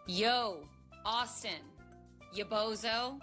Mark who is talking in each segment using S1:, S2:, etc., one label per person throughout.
S1: Yo, Austin, you bozo.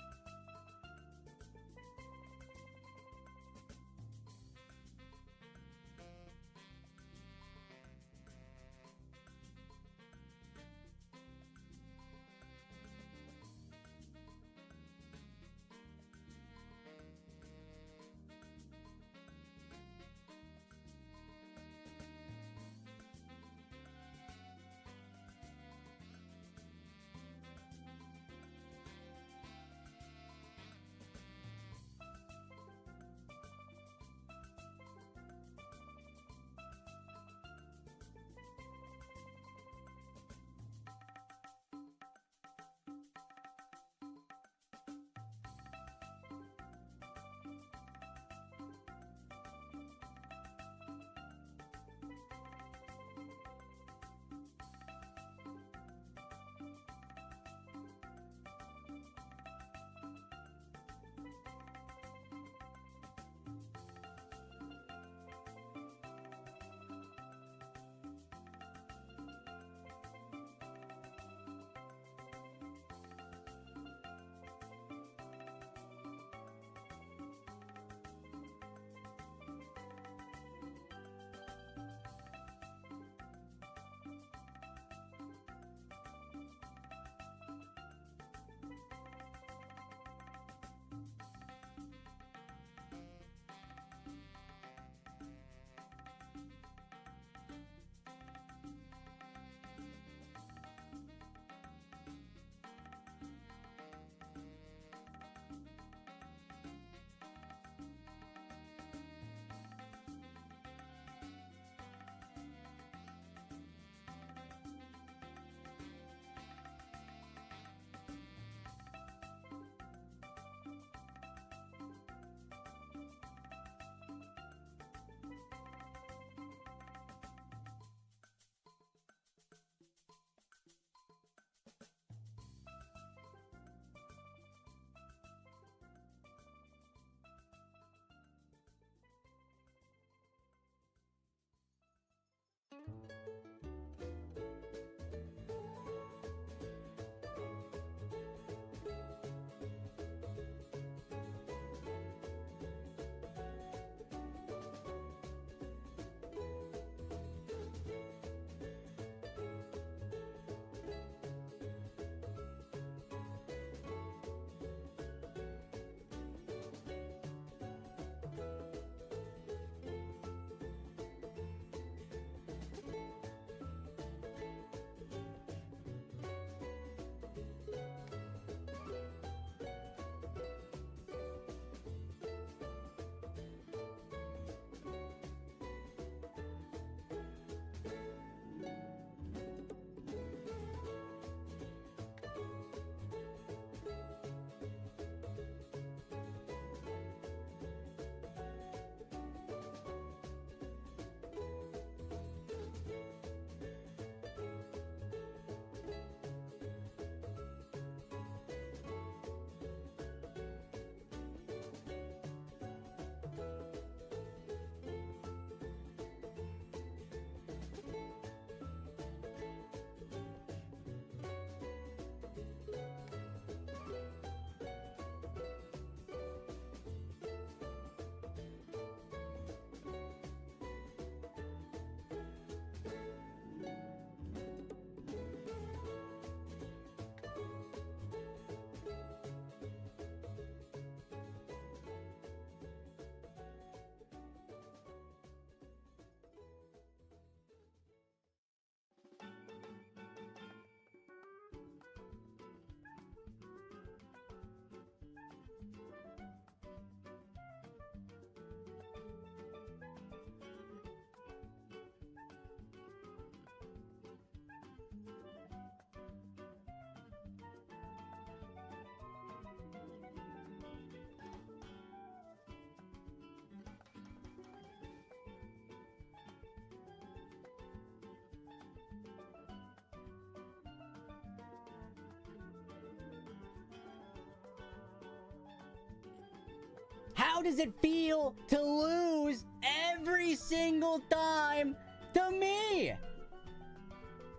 S2: How does it feel to lose every single time to me?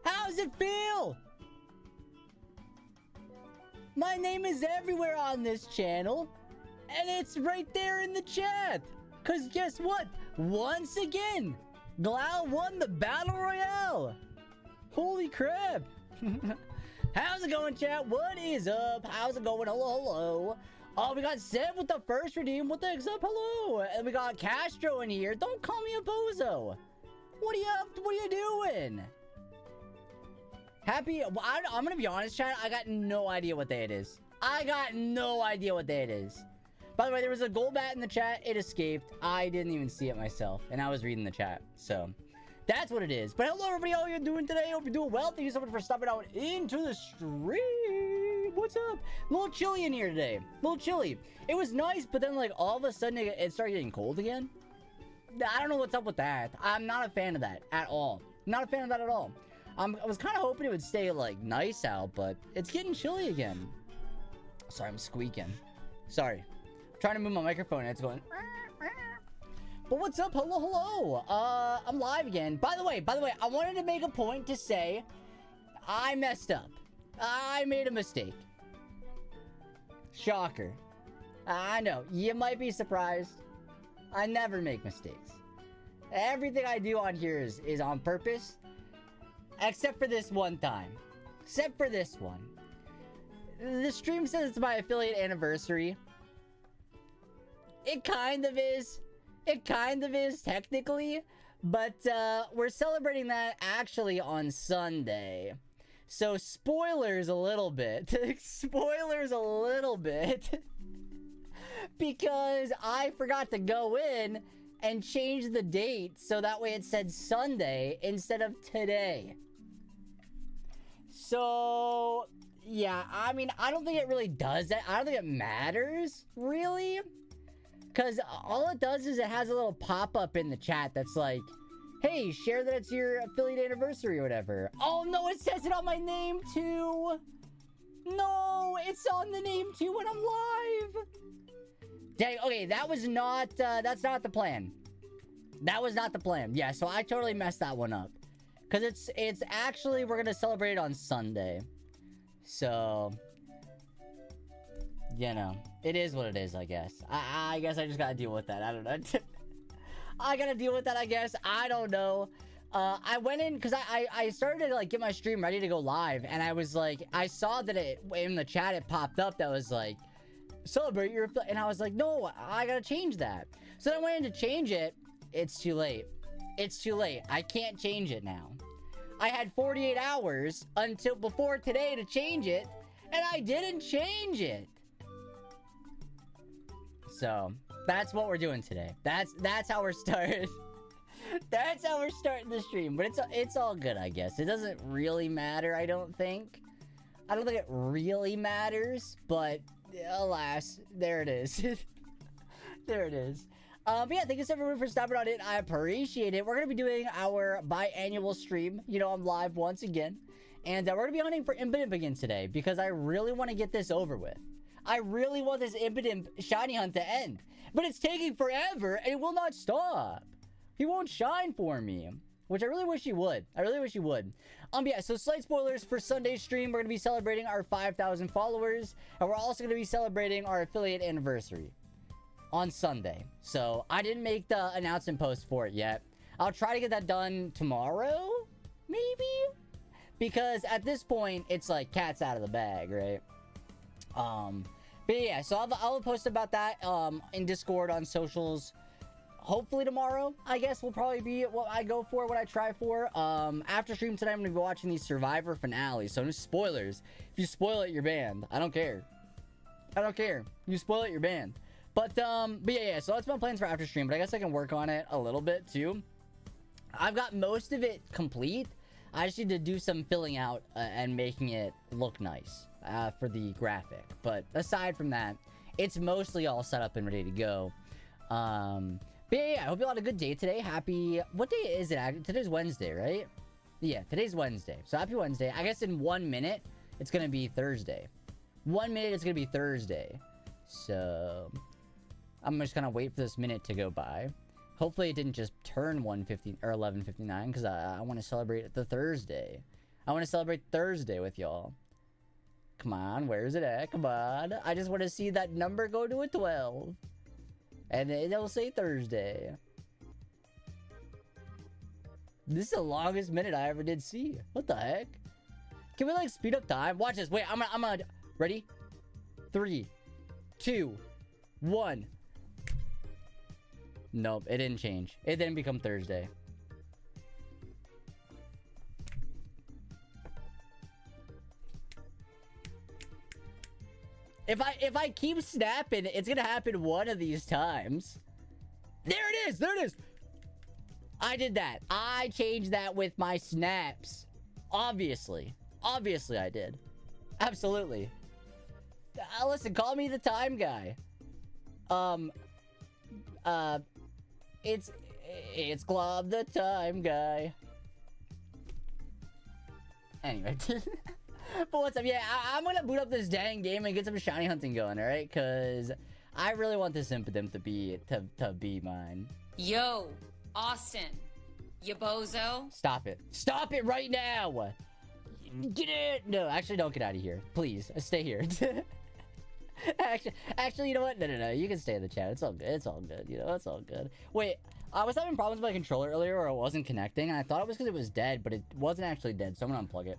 S2: How does it feel? My name is everywhere on this channel. And it's right there in the chat. Because guess what? Once again, Glowl won the Battle Royale. Holy crap. How's it going, chat? What is up? How's it going? Hello, hello. Oh, we got Seb with the first redeem. What the heck's up? Hello. And we got Castro in here. Don't call me a bozo. What are you up? What are you doing? Happy. I'm gonna be honest, chat. I got no idea what day it is. I got no idea what day it is. By the way, there was a gold bat in the chat. It escaped. I didn't even see it myself, and I was reading the chat. So that's what it is. But hello, everybody. How are you doing today? Hope you're doing well. Thank you so much for stopping out into the stream. What's up? A little chilly in here today. A little chilly. It was nice, but then like all of a sudden it started getting cold again. I don't know what's up with that. I'm not a fan of that at all. Not a fan of that at all. I was kind of hoping it would stay like nice out, but it's getting chilly again. Sorry, I'm squeaking. Sorry. I'm trying to move my microphone and it's going. But what's up? Hello, hello. I'm live again. By the way, I wanted to make a point to say I messed up. I made a mistake. Shocker. I know. You might be surprised. I never make mistakes. Everything I do on here is on purpose. Except for this one time. Except for this one. The stream says it's my affiliate anniversary. It kind of is. It kind of is, technically. But we're celebrating that actually on Sunday. So spoilers a little bit. Spoilers a little bit. Because I forgot to go in and change the date so that way it said Sunday instead of today. So, yeah, I mean, I don't think it really does that. I don't think it matters, really. Because all it does is it has a little pop-up in the chat that's like, hey, share that it's your affiliate anniversary or whatever. Oh, no, it says it on my name, too. No, it's on the name, too, when I'm live. Dang, okay, that was not, that's not the plan. That was not the plan. Yeah, so I totally messed that one up. Because it's actually, we're going to celebrate it on Sunday. So, you know, it is what it is, I guess. I guess I just got to deal with that. I don't know. I got to deal with that, I guess. I don't know. I went in, because I started to, like, get my stream ready to go live. And I was like, I saw that it, in the chat, it popped up that was like, celebrate your, and I was like, no, I got to change that. So then I went in to change it. It's too late. It's too late. I can't change it now. I had 48 hours until before today to change it, and I didn't change it. So, that's what we're doing today. That's how we're starting. That's how we're starting the stream. But it's all good, I guess. It doesn't really matter, I don't think. I don't think it really matters, but alas, there it is. There it is. But yeah, thank you so much for stopping on it. I appreciate it. We're going to be doing our biannual stream. You know, I'm live once again. And we're going to be hunting for Impidimp again today because I really want to get this over with. I really want this Impidimp shiny hunt to end. But it's taking forever and it will not stop. He won't shine for me, which I really wish he would. I really wish he would. Yeah, so slight spoilers for Sunday's stream. We're going to be celebrating our 5,000 followers. And we're also going to be celebrating our affiliate anniversary on Sunday. So I didn't make the announcement post for it yet. I'll try to get that done tomorrow, maybe? Because at this point, it's like cat's out of the bag, right? But yeah, so I'll post about that in Discord, on socials. Hopefully tomorrow, I guess, will probably be what I go for, what I try for. After stream tonight, I'm going to be watching the Survivor finale. So no spoilers. If you spoil it, you're banned. I don't care. I don't care. You spoil it, you're banned. But yeah, so that's my plans for after stream, but I guess I can work on it a little bit too. I've got most of it complete. I just need to do some filling out and making it look nice for the graphic. But aside from that, it's mostly all set up and ready to go. But yeah, I hope you all had a good day today. Happy, what day is it? Today's Wednesday, right? Yeah, today's Wednesday. So happy Wednesday. I guess in 1 minute, it's going to be Thursday. 1 minute, it's going to be Thursday. So I'm just gonna wait for this minute to go by. Hopefully it didn't just turn 1:50 or 11:59 because I want to celebrate the Thursday. I want to celebrate Thursday with y'all. Come on, where's it at? Come on. I just want to see that number go to a 12. And it'll say Thursday. This is the longest minute I ever did see. What the heck? Can we like speed up time? Watch this. Wait, I'm gonna ready? 3, 2, 1. Nope, it didn't change. It didn't become Thursday. If I keep snapping, it's gonna happen one of these times. There it is! There it is! I did that. I changed that with my snaps. Obviously. Obviously I did. Absolutely. Listen, call me the time guy. It's Glob the time guy. Anyway. But what's up? Yeah, I'm gonna boot up this dang game and get some shiny hunting going, alright? Because I really want this Impidimp to be mine.
S1: Yo, Austin, you bozo.
S2: Stop it. Stop it right now! Get it! No, actually don't get out of here. Please, stay here. Actually, you know what? No. You can stay in the chat. It's all good. It's all good. You know, it's all good. Wait, I was having problems with my controller earlier where it wasn't connecting, and I thought it was because it was dead, but it wasn't actually dead, so I'm gonna unplug it.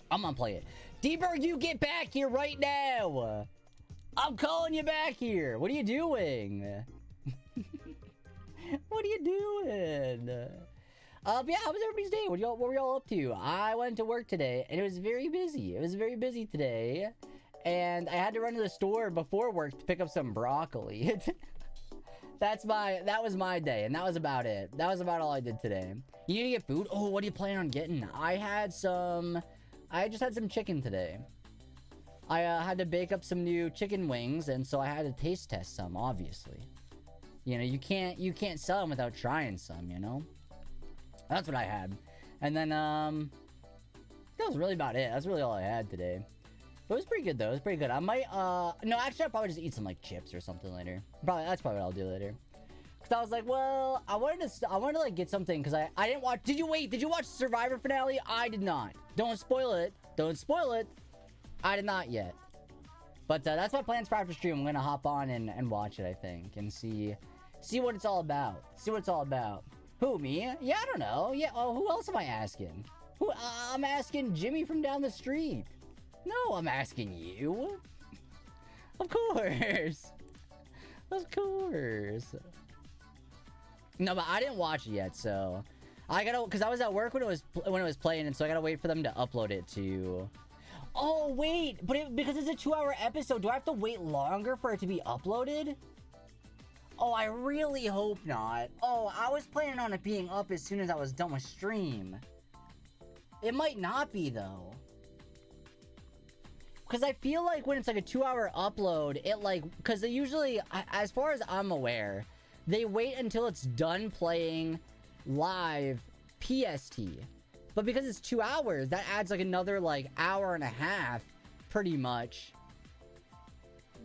S2: I'm gonna play it. D-Berg, you get back here right now! I'm calling you back here! What are you doing? What are you doing? Yeah, how was everybody's day? What were y'all up to? I went to work today, and it was very busy. It was very busy today. And I had to run to the store before work to pick up some broccoli. That was my day, and that was about it. That was about all I did today. You need to get food? Oh, what are you planning on getting? I just had some chicken today. I had to bake up some new chicken wings, and so I had to taste test some, obviously. You know, you can't sell them without trying some, you know? That's what I had. And then, that was really about it. That's really all I had today. But it was pretty good, though. It was pretty good. I might, no, actually, I'll probably just eat some, like, chips or something later. That's probably what I'll do later. Because I was like, well, I wanted to, like, get something, because I didn't watch, did you watch the Survivor finale? I did not. Don't spoil it. Don't spoil it. I did not yet. But, that's my plans for after stream. I'm going to hop on and watch it, I think, and see what it's all about. See what it's all about. Who, me? Yeah, I don't know. Yeah, oh, who else am I asking? I'm asking Jimmy from down the street. No, I'm asking you. Of course. Of course. No, but I didn't watch it yet, so I gotta, because I was at work when it was playing, and so I gotta wait for them to upload it to. Oh wait, but because it's a 2-hour episode, do I have to wait longer for it to be uploaded? Oh, I really hope not. Oh, I was planning on it being up as soon as I was done with stream. It might not be, though. Because I feel like when it's like a 2-hour upload, it like... Because they usually, as far as I'm aware, they wait until it's done playing live PST. But because it's 2 hours, that adds like another like hour and a half, pretty much.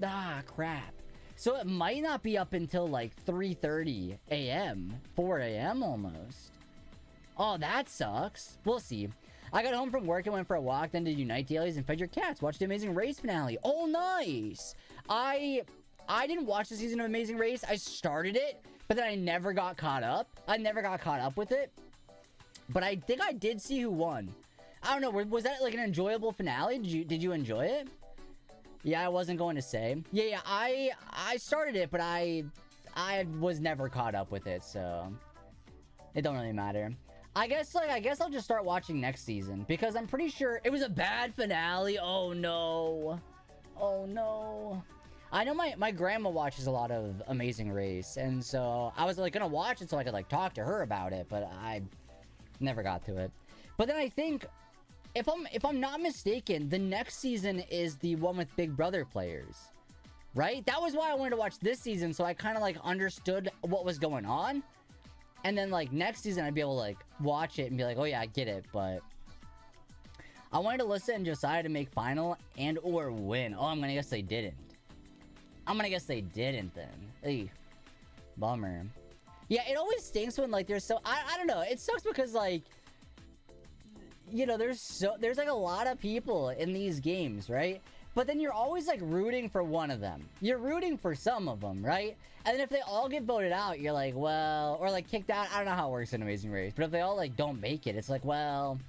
S2: Ah, crap. So it might not be up until like 3:30 a.m., 4 a.m. almost. Oh, that sucks. We'll see. I got home from work and went for a walk, then did Unite dailies and fed your cats. Watched the Amazing Race finale. Oh, nice. I didn't watch the season of Amazing Race. I started it, but then I never got caught up. I never got caught up with it. But I think I did see who won. I don't know. Was that like an enjoyable finale? Did you enjoy it? Yeah, I wasn't going to say. Yeah, I started it, but I was never caught up with it, so it don't really matter. I guess I'll just start watching next season, because I'm pretty sure it was a bad finale. Oh no. Oh no. I know my grandma watches a lot of Amazing Race, and so I was like gonna watch it so I could like talk to her about it, but I never got to it. But then I think if I'm not mistaken, the next season is the one with Big Brother players, right? That was why I wanted to watch this season, so I kind of like understood what was going on. And then like next season I'd be able to like watch it and be like, oh yeah, I get it. But I wanted to listen and Josiah to make final and or win. Oh, I'm gonna guess they didn't. I'm gonna guess they didn't then. Ey, bummer. Yeah, it always stinks when like there's so I don't know. It sucks because like you know, there's like a lot of people in these games, right? But then you're always like rooting for one of them. You're rooting for some of them, right? And then if they all get voted out, you're like, well, or like kicked out. I don't know how it works in Amazing Race, but if they all like don't make it, it's like, well,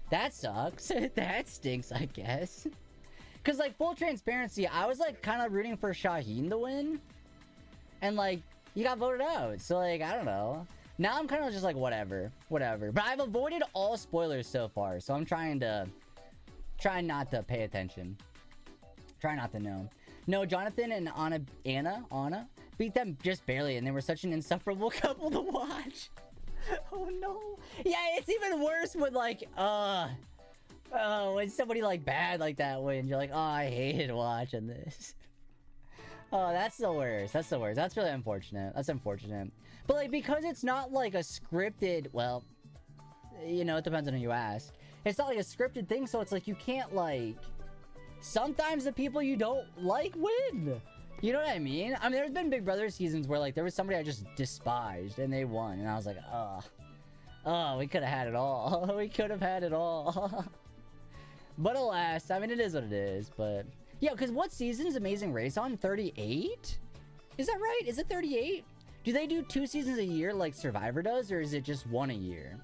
S2: that sucks. That stinks, I guess. Cause like full transparency, I was like kind of rooting for Shaheen to win, and like he got voted out. So like I don't know. Now I'm kind of just like whatever. But I've avoided all spoilers so far, so I'm trying not to pay attention. Try not to know. No, Jonathan and Anna beat them just barely, and they were such an insufferable couple to watch. Oh no. Yeah, it's even worse when like when somebody like bad like that wins. You're like, oh, I hated watching this. Oh, that's the worst. That's the worst. That's really unfortunate. That's unfortunate. But like because it's not like a scripted, well, you know, it depends on who you ask. It's not like a scripted thing, so it's like you can't like. Sometimes the people you don't like win. You know what I mean? I mean, there's been Big Brother seasons where like there was somebody I just despised and they won, and I was like, oh, we could have had it all. We could have had it all. But alas, I mean, it is what it is. But yeah, because what season's Amazing Race on? 38? Is that right? Is it 38? Do they do 2 seasons a year like Survivor does, or is it just 1 a year?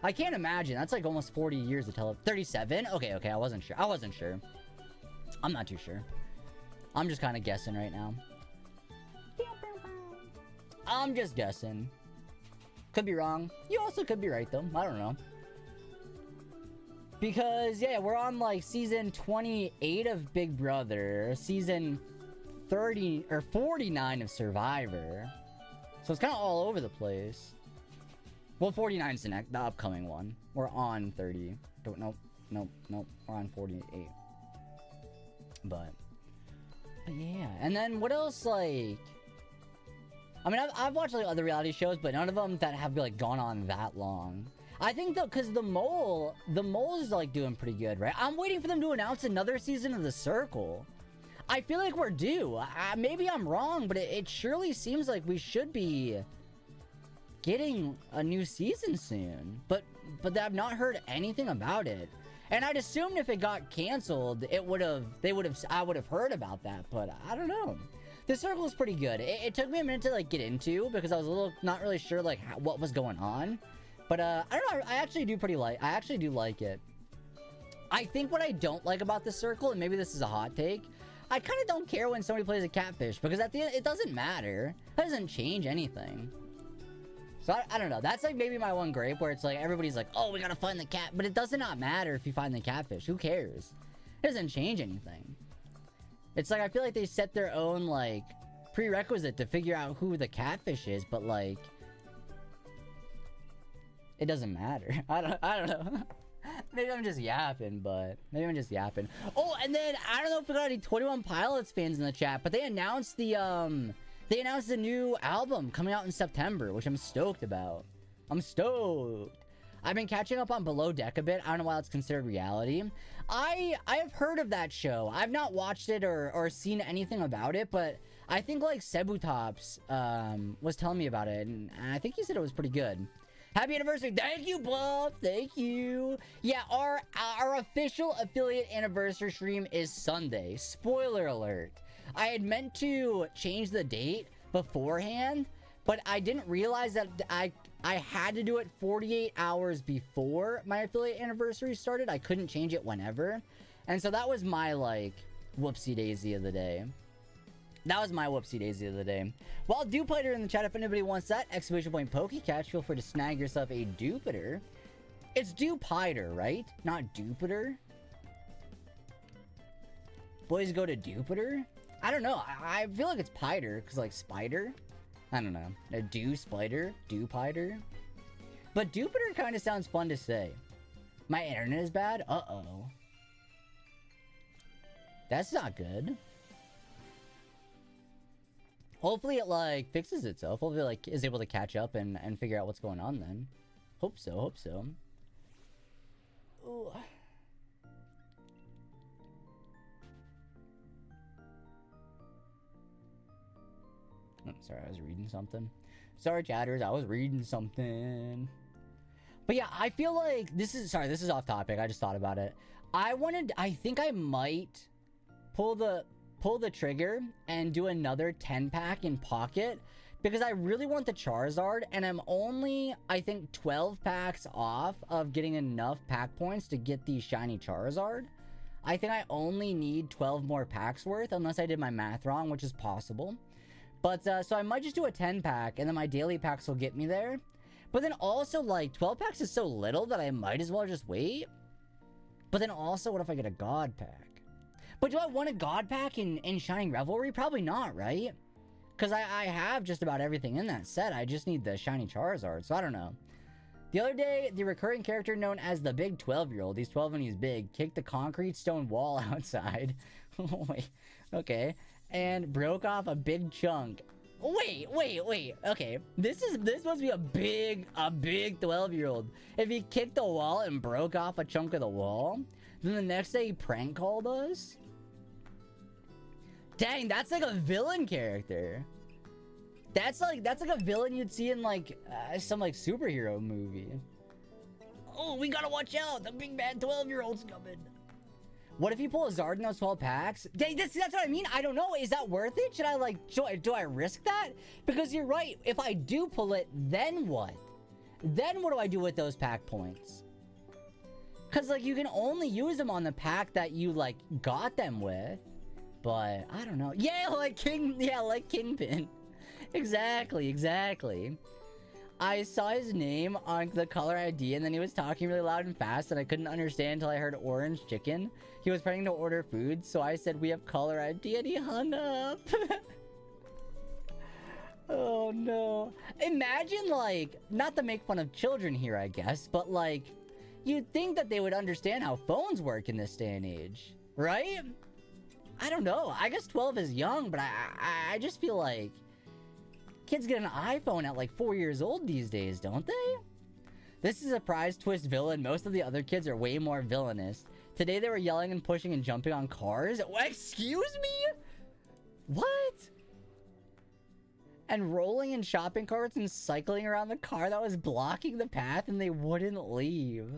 S2: I can't imagine. That's like almost 40 years of 37? Okay, I wasn't sure. I'm not too sure. I'm just kind of guessing right now. I'm just guessing. Could be wrong. You also could be right, though. I don't know. Because, yeah, we're on, like, season 28 of Big Brother. Season 30, or 49 of Survivor. So it's kind of all over the place. Well, 49's the upcoming one. We're on 30. Nope. We're on 48. But yeah, and then what else, like, I mean, I've watched like other reality shows, but none of them that have like gone on that long. I think though, because the mole is like doing pretty good, right? I'm waiting for them to announce another season of The Circle. I feel like we're due. Maybe I'm wrong, but it surely seems like we should be getting a new season soon. But I've not heard anything about it. And I'd assumed if it got canceled, I would have heard about that, but I don't know. The Circle is pretty good. It took me a minute to like get into because I was a little not really sure like what was going on. But I don't know, I actually do like it. I think what I don't like about The Circle, and maybe this is a hot take, I kind of don't care when somebody plays a catfish because at the end it doesn't matter. It doesn't change anything. So I don't know. That's like maybe my one gripe where it's like everybody's like, oh, we gotta find the cat. But it does not matter if you find the catfish. Who cares? It doesn't change anything. It's like I feel like they set their own like prerequisite to figure out who the catfish is, but like it doesn't matter. I don't know. Maybe I'm just yapping, but maybe I'm just yapping. Oh, and then I don't know if we got any 21 Pilots fans in the chat, but they announced the new album coming out in September, which I'm stoked about. I'm stoked. I've been catching up on Below Deck a bit. I don't know why it's considered reality. I have heard of that show. I've not watched it or seen anything about it, but I think like Sebutops was telling me about it, and I think he said it was pretty good. Happy anniversary. Thank you, Bluff. Thank you. Yeah, our official affiliate anniversary stream is Sunday. Spoiler alert. I had meant to change the date beforehand, but I didn't realize that I had to do it 48 hours before my affiliate anniversary started. I couldn't change it whenever. And so that was my, like, whoopsie daisy of the day. That was my whoopsie daisy of the day. Well, Dupiter in the chat, if anybody wants that exclamation point Pokecatch, feel free to snag yourself a Dupiter. It's Dupiter, right? Not Dupiter. Boys go to Dupiter? I don't know. I feel like it's Piter, because like spider. I don't know. A spider? Dupiter? But Dupiter kind of sounds fun to say. My internet is bad? Uh-oh. That's not good. Hopefully it, like, fixes itself. Hopefully it, like, is able to catch up and figure out what's going on then. Hope so, hope so. Ooh. Oh, sorry, I was reading something. Sorry, chatters, I was reading something. But yeah, I feel like this is off topic. I just thought about it. I think I might pull the trigger and do another 10 pack in pocket because I really want the Charizard, and I'm only, I think, 12 packs off of getting enough pack points to get the shiny Charizard. I think I only need 12 more packs worth, unless I did my math wrong, which is possible. But so I might just do a 10 pack, and then my daily packs will get me there. But then also, like, 12 packs is so little that I might as well just wait. But then also, what if I get a God pack? But do I want a God pack in Shining Revelry? Probably not, right? Because I have just about everything in that set. I just need the shiny Charizard, so I don't know. The other day, the recurring character known as the Big 12-year-old, he's 12 and he's big, kicked the concrete stone wall outside. Wait, okay. And broke off a big chunk. Wait. Okay, this must be a big 12-year-old. If he kicked the wall and broke off a chunk of the wall, then the next day he prank called us? Dang, that's like a villain character. That's like a villain you'd see in like some like superhero movie. Oh, we gotta watch out! The big bad 12-year-old's coming. What if you pull a Zard in those 12 packs? That's what I mean. I don't know. Is that worth it? Should I like, do I risk that? Because you're right. If I do pull it, then what? Then what do I do with those pack points? Because like you can only use them on the pack that you like got them with. But I don't know. Yeah, like Kingpin. Exactly. I saw his name on the caller ID, and then he was talking really loud and fast, and I couldn't understand until I heard orange chicken. He was planning to order food, so I said, we have caller ID, and he hung up. Oh, no. Imagine, like, not to make fun of children here, I guess, but, like, you'd think that they would understand how phones work in this day and age, right? I don't know. I guess 12 is young, but I just feel like kids get an iPhone at like 4 years old these days, don't they? This is a surprise twist villain. Most of the other kids are way more villainous. Today they were yelling and pushing and jumping on cars. Excuse me? What? And rolling in shopping carts and cycling around the car that was blocking the path, and they wouldn't leave.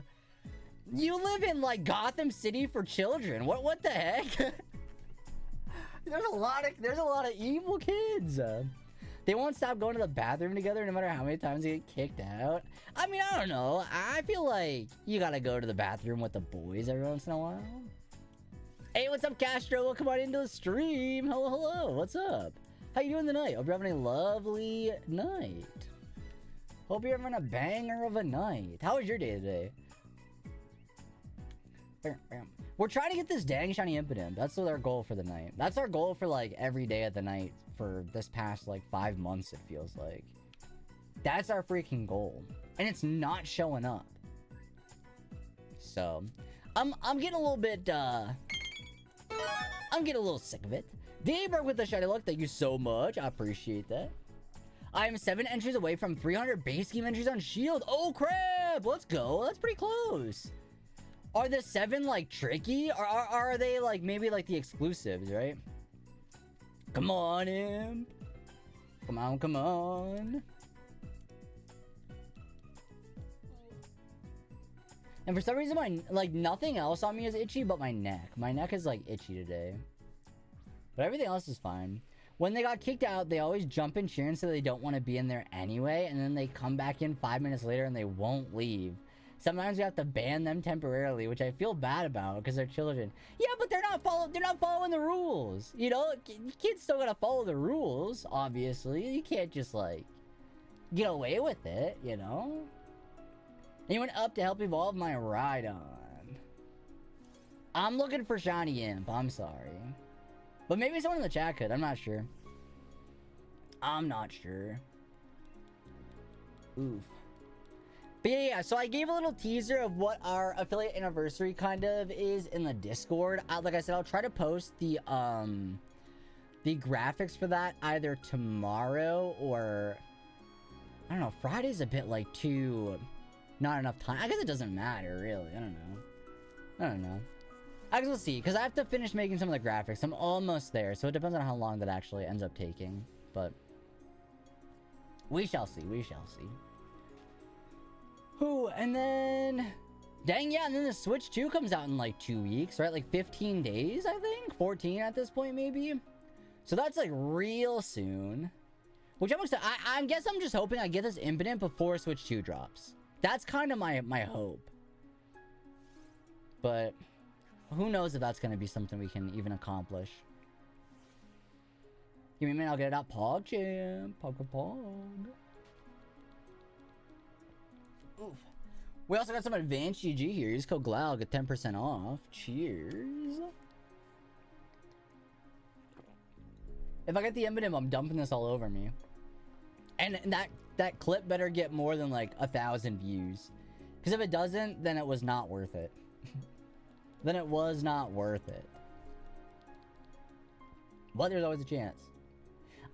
S2: You live in like Gotham City for children. What the heck? There's a lot of evil kids. They won't stop going to the bathroom together no matter how many times they get kicked out. I mean, I don't know. I feel like you gotta go to the bathroom with the boys every once in a while. Hey, what's up, Castro? Welcome on into the stream. Hello. What's up? How you doing tonight? Hope you're having a lovely night. Hope you're having a banger of a night. How was your day today? We're trying to get this dang shiny Impidimp. That's our goal for the night. That's our goal for like every day of the night for this past like 5 months, it feels like. That's our freaking goal. And it's not showing up. So, I'm getting a little bit, I'm getting a little sick of it. Dayberg with the shiny luck, thank you so much. I appreciate that. I am 7 entries away from 300 base game entries on Shield. Oh crap! Let's go. That's pretty close. Are the 7 like tricky? Or are they like maybe like the exclusives, right? Come on, Imp. Come on. And for some reason, my like nothing else on me is itchy, but my neck. My neck is like itchy today. But everything else is fine. When they got kicked out, they always jump and cheer and say they don't want to be in there anyway, and then they come back in 5 minutes later and they won't leave. Sometimes we have to ban them temporarily, which I feel bad about because they're children. Yeah, but they're not following the rules. You know, kids still gotta follow the rules, obviously. You can't just like get away with it, you know? Anyone up to help evolve my Rhydon? I'm looking for shiny Imp, I'm sorry. But maybe someone in the chat could, I'm not sure. Oof. But yeah, so I gave a little teaser of what our affiliate anniversary kind of is in the Discord. Like I said, I'll try to post the graphics for that either tomorrow or I don't know. Friday's a bit like not enough time. I guess it doesn't matter really. I don't know. I guess we'll see because I have to finish making some of the graphics. I'm almost there, so it depends on how long that actually ends up taking. But we shall see. Whew, and then... Dang, yeah, and then the Switch 2 comes out in like 2 weeks, right? Like 15 days, I think? 14 at this point, maybe? So that's like real soon. Which I'm excited. I guess I'm just hoping I get this Impidimp before Switch 2 drops. That's kind of my hope. But who knows if that's going to be something we can even accomplish. Give me a minute, I'll get it out. Pog champ. Pog. Oof. We also got some advanced GG here. Use code Glowl, get 10% off. Cheers. If I get the Impidimp, I'm dumping this all over me. And that clip better get more than like 1,000 views. Because if it doesn't, then it was not worth it. Then it was not worth it. But there's always a chance.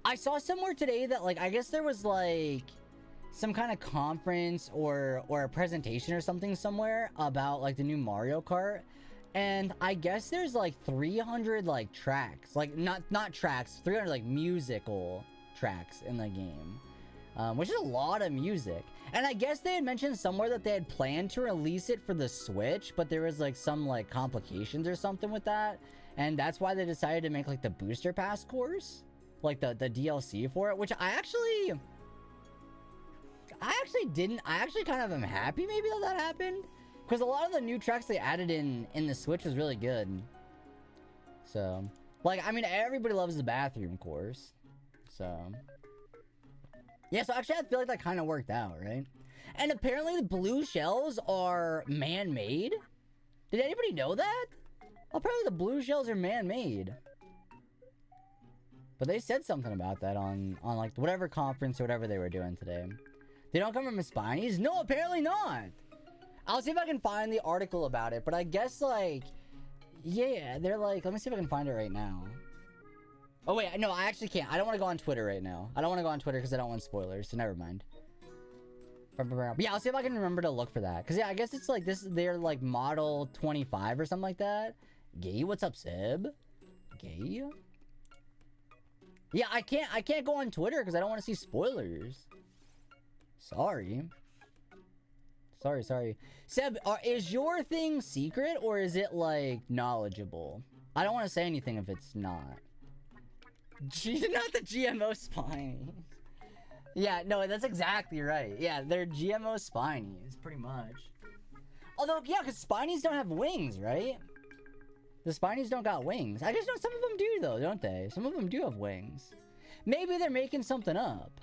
S2: I saw somewhere today that like, I guess there was like some kind of conference or a presentation or something somewhere about like the new Mario Kart. And I guess there's like 300 like tracks, like not tracks, 300 like musical tracks in the game, which is a lot of music. And I guess they had mentioned somewhere that they had planned to release it for the Switch, but there was like some like complications or something with that. And that's why they decided to make like the booster pass course, like the DLC for it, which I actually kind of am happy maybe that happened. Because a lot of the new tracks they added in the Switch was really good. So, like, I mean, everybody loves the bathroom course. So, yeah, so actually I feel like that kind of worked out, right? And apparently the blue shells are man-made. Did anybody know that? Apparently the blue shells are man-made. But they said something about that on like whatever conference or whatever they were doing today. They don't come from Spinies? No, apparently not. I'll see if I can find the article about it, but I guess, like, yeah, they're like, let me see if I can find it right now. Oh, wait, no, I actually can't. I don't want to go on Twitter right now. I don't want to go on Twitter because I don't want spoilers, so never mind. But yeah, I'll see if I can remember to look for that. Because, yeah, I guess it's like this, they're like model 25 or something like that. Gay, what's up, Seb? Gay? Yeah, I can't go on Twitter because I don't want to see spoilers. Sorry. Sorry. Seb, is your thing secret or is it, like, knowledgeable? I don't want to say anything if it's not. Not the GMO spinies. Yeah, no, that's exactly right. Yeah, they're GMO spinies, pretty much. Although, yeah, because spinies don't have wings, right? The spinies don't got wings. I just know some of them do, though, don't they? Some of them do have wings. Maybe they're making something up.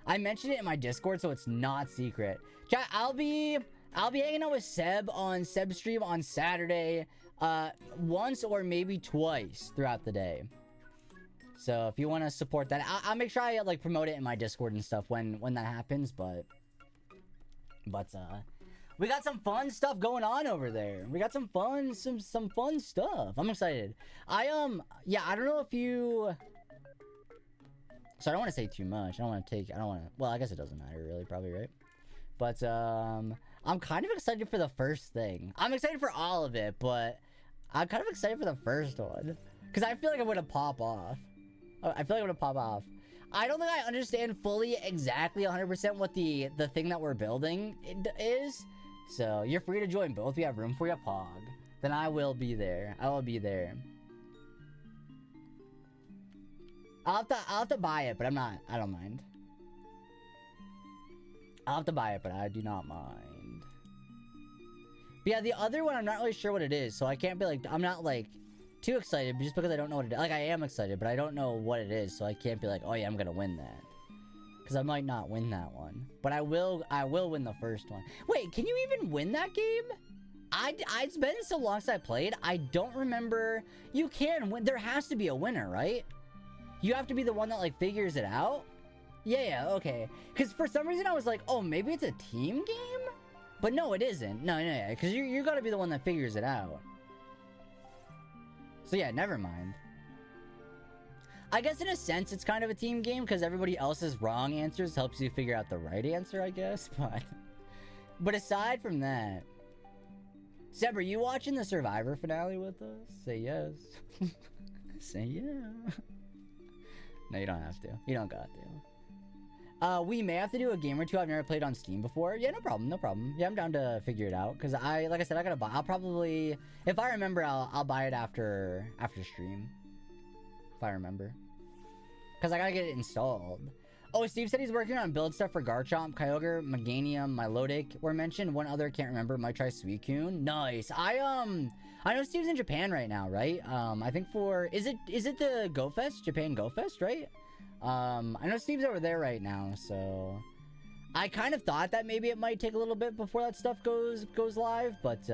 S2: I mentioned it in my Discord, so it's not secret. Chat, I'll be hanging out with Seb on Seb's stream on Saturday, once or maybe twice throughout the day. So if you want to support that, I'll make sure I like promote it in my Discord and stuff when that happens. But we got some fun stuff going on over there. We got some fun stuff. I'm excited. Yeah, I don't know if you. So I don't want to say too much. Well, I guess it doesn't matter really, probably, right? But, I'm kind of excited for the first thing. I'm excited for all of it, but I'm kind of excited for the first one. Because I feel like I'm going to pop off. I don't think I understand fully exactly 100% what the thing that we're building is. So, you're free to join both. We have room for you at Pog. Then I will be there. I will be there. I'll have to buy it, but I don't mind. I'll have to buy it, but I do not mind. But yeah, the other one, I'm not really sure what it is, so I can't be like, I'm not like too excited just because I don't know what it is. Like, I am excited, but I don't know what it is, so I can't be like, oh yeah, I'm gonna win that. Because I might not win that one. But I will win the first one. Wait, can you even win that game? It's been so long since I played, I don't remember. You can win. There has to be a winner, right? You have to be the one that, like, figures it out? Yeah, okay. Because for some reason I was like, oh, maybe it's a team game? But no, it isn't. No, because you gotta be the one that figures it out. So yeah, never mind. I guess in a sense it's kind of a team game because everybody else's wrong answers helps you figure out the right answer, I guess. But aside from that... Seb, are you watching the Survivor finale with us? Say yes. Say yeah. No, you don't have to. You don't got We may have to do a game or two I've never played on Steam before. Yeah, no problem, no problem. Yeah, I'm down to figure it out. Cause like I said, I gotta buy. I'll probably, if I remember, I'll buy it after stream. If I remember. Cause I gotta get it installed. Oh, Steve said he's working on build stuff for Garchomp, Kyogre, Meganium, Milotic were mentioned. One other can't remember. Might try Suicune. Nice. I know Steve's in Japan right now, right? I think for is it the Go Fest? Japan Go Fest, right? I know Steve's over there right now, so I kind of thought that maybe it might take a little bit before that stuff goes live, but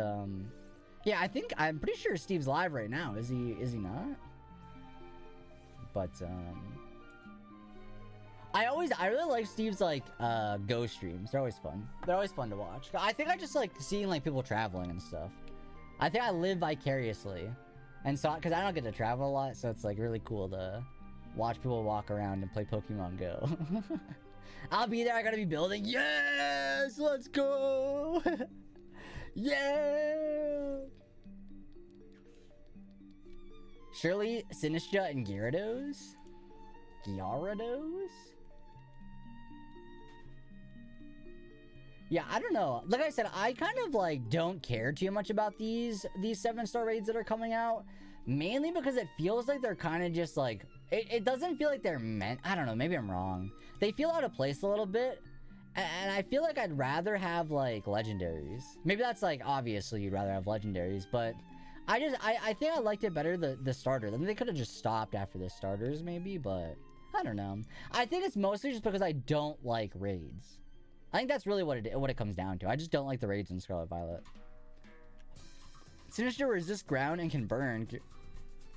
S2: yeah, I'm pretty sure Steve's live right now. Is he not? But I really like Steve's like Go streams. They're always fun. They're always fun to watch. I think I just like seeing like people traveling and stuff. I think I live vicariously, and so because I don't get to travel a lot, so it's like really cool to watch people walk around and play Pokemon Go. I'll be there. I gotta be building. Yes, let's go. Yeah. Surely Sinistcha and Gyarados. Yeah, I don't know. Like I said, I kind of like don't care too much about these 7-star raids that are coming out, mainly because it feels like they're kind of just like it doesn't feel like they're meant. I don't know, maybe I'm wrong. They feel out of place a little bit, and I feel like I'd rather have like legendaries. Maybe that's like obviously you'd rather have legendaries, but I think I liked it better the starter. I mean, they could have just stopped after the starters maybe, but I don't know. I think it's mostly just because I don't like raids. I think that's really what it comes down to. I just don't like the raids in Scarlet Violet. Sinistcha resists ground and can burn.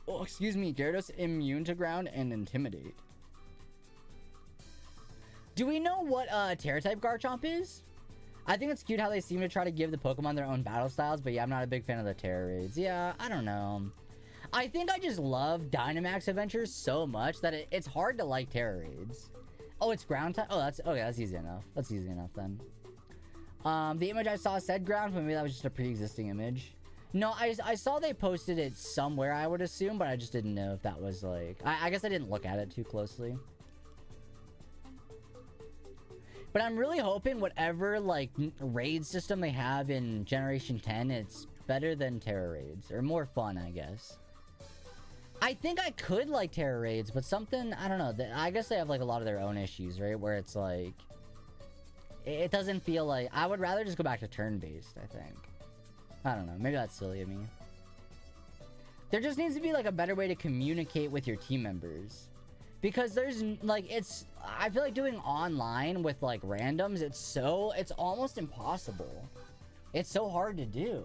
S2: Oh, excuse me. Gyarados immune to ground and intimidate. Do we know what Terra-type Garchomp is? I think it's cute how they seem to try to give the Pokemon their own battle styles, but yeah, I'm not a big fan of the Terra raids. Yeah, I don't know. I think I just love Dynamax adventures so much that it's hard to like Terra raids. Oh, it's ground type? Oh, that's okay. That's easy enough. That's easy enough then. The image I saw said ground, but maybe that was just a pre-existing image. No, I saw they posted it somewhere, I would assume, but I just didn't know if that was like... I guess I didn't look at it too closely. But I'm really hoping whatever, like, raid system they have in Generation 10, it's better than Terra raids. Or more fun, I guess. I think I could like Terra raids, but something... I don't know. I guess they have, like, a lot of their own issues, right? Where it's, like... It doesn't feel like... I would rather just go back to turn-based, I think. I don't know. Maybe that's silly of me. There just needs to be, like, a better way to communicate with your team members. Because there's, like, it's... I feel like doing online with, like, randoms, it's almost impossible. It's so hard to do.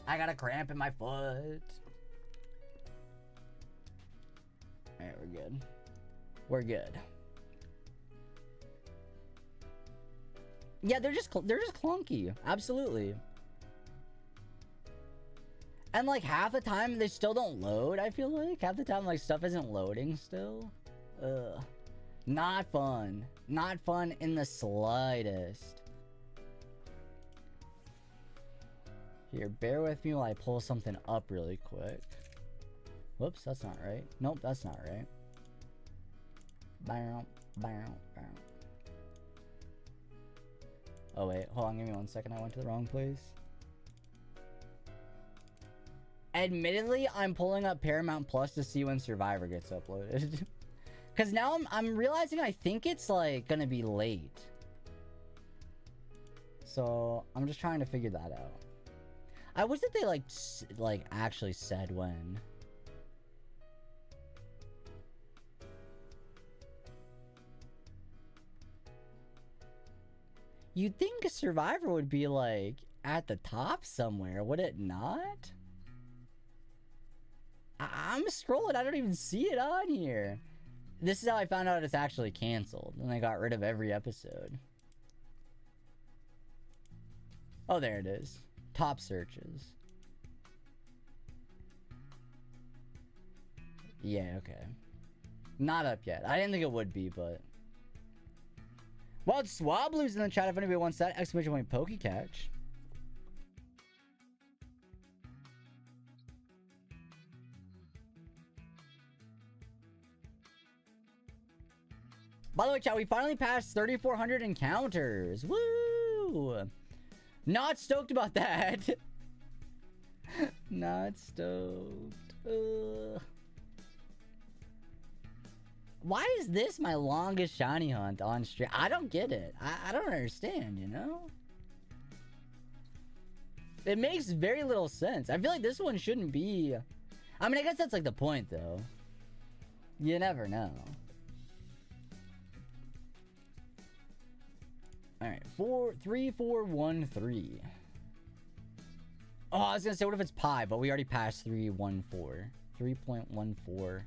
S2: I got a cramp in my foot. Alright, we're good. We're good. Yeah, they're just clunky. Absolutely. And like half the time they still don't load, I feel like. Half the time like stuff isn't loading still. Ugh. Not fun. Not fun in the slightest. Here, bear with me while I pull something up really quick. Whoops, that's not right. Nope, that's not right. Bow, bow, bow. Oh wait, hold on, give me 1 second. I went to the wrong place. Admittedly, I'm pulling up Paramount Plus to see when Survivor gets uploaded. Cause now I'm realizing I think it's like gonna be late. So I'm just trying to figure that out. I wish that they like actually said when. You'd think a Survivor would be like at the top somewhere, would it not? I'm scrolling, I don't even see it on here. This is how I found out it's actually canceled, and they got rid of every episode. Oh, there it is. Top searches. Yeah, okay. Not up yet. I didn't think it would be, but... Wild Swablu's in the chat if anybody wants that. Exclamation point Pokecatch. By the way, chat, we finally passed 3,400 encounters. Woo! Not stoked about that. Not stoked. Why is this my longest shiny hunt on stream? I don't get it. I don't understand, you know? It makes very little sense. I feel like this one shouldn't be... I mean, I guess that's like the point, though. You never know. Alright, 3, 4, 1, 3. Oh, I was gonna say, what if it's pi? But we already passed 3.14. 3.14.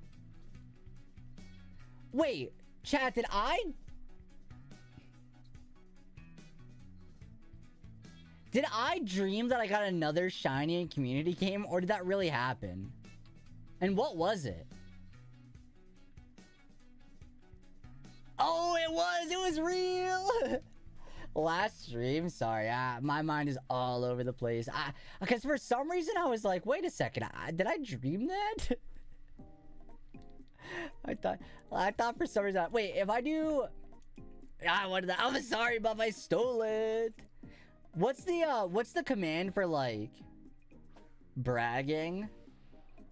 S2: Wait, chat, did I dream that I got another shiny in community game, or did that really happen? And what was it? Oh, it was real. Last stream, sorry, my mind is all over the place. Because for some reason I was like, wait a second, did I dream that? I thought for some reason, wait, if I do, what did that? I'm sorry, Buff, I stole it. What's the command for like bragging?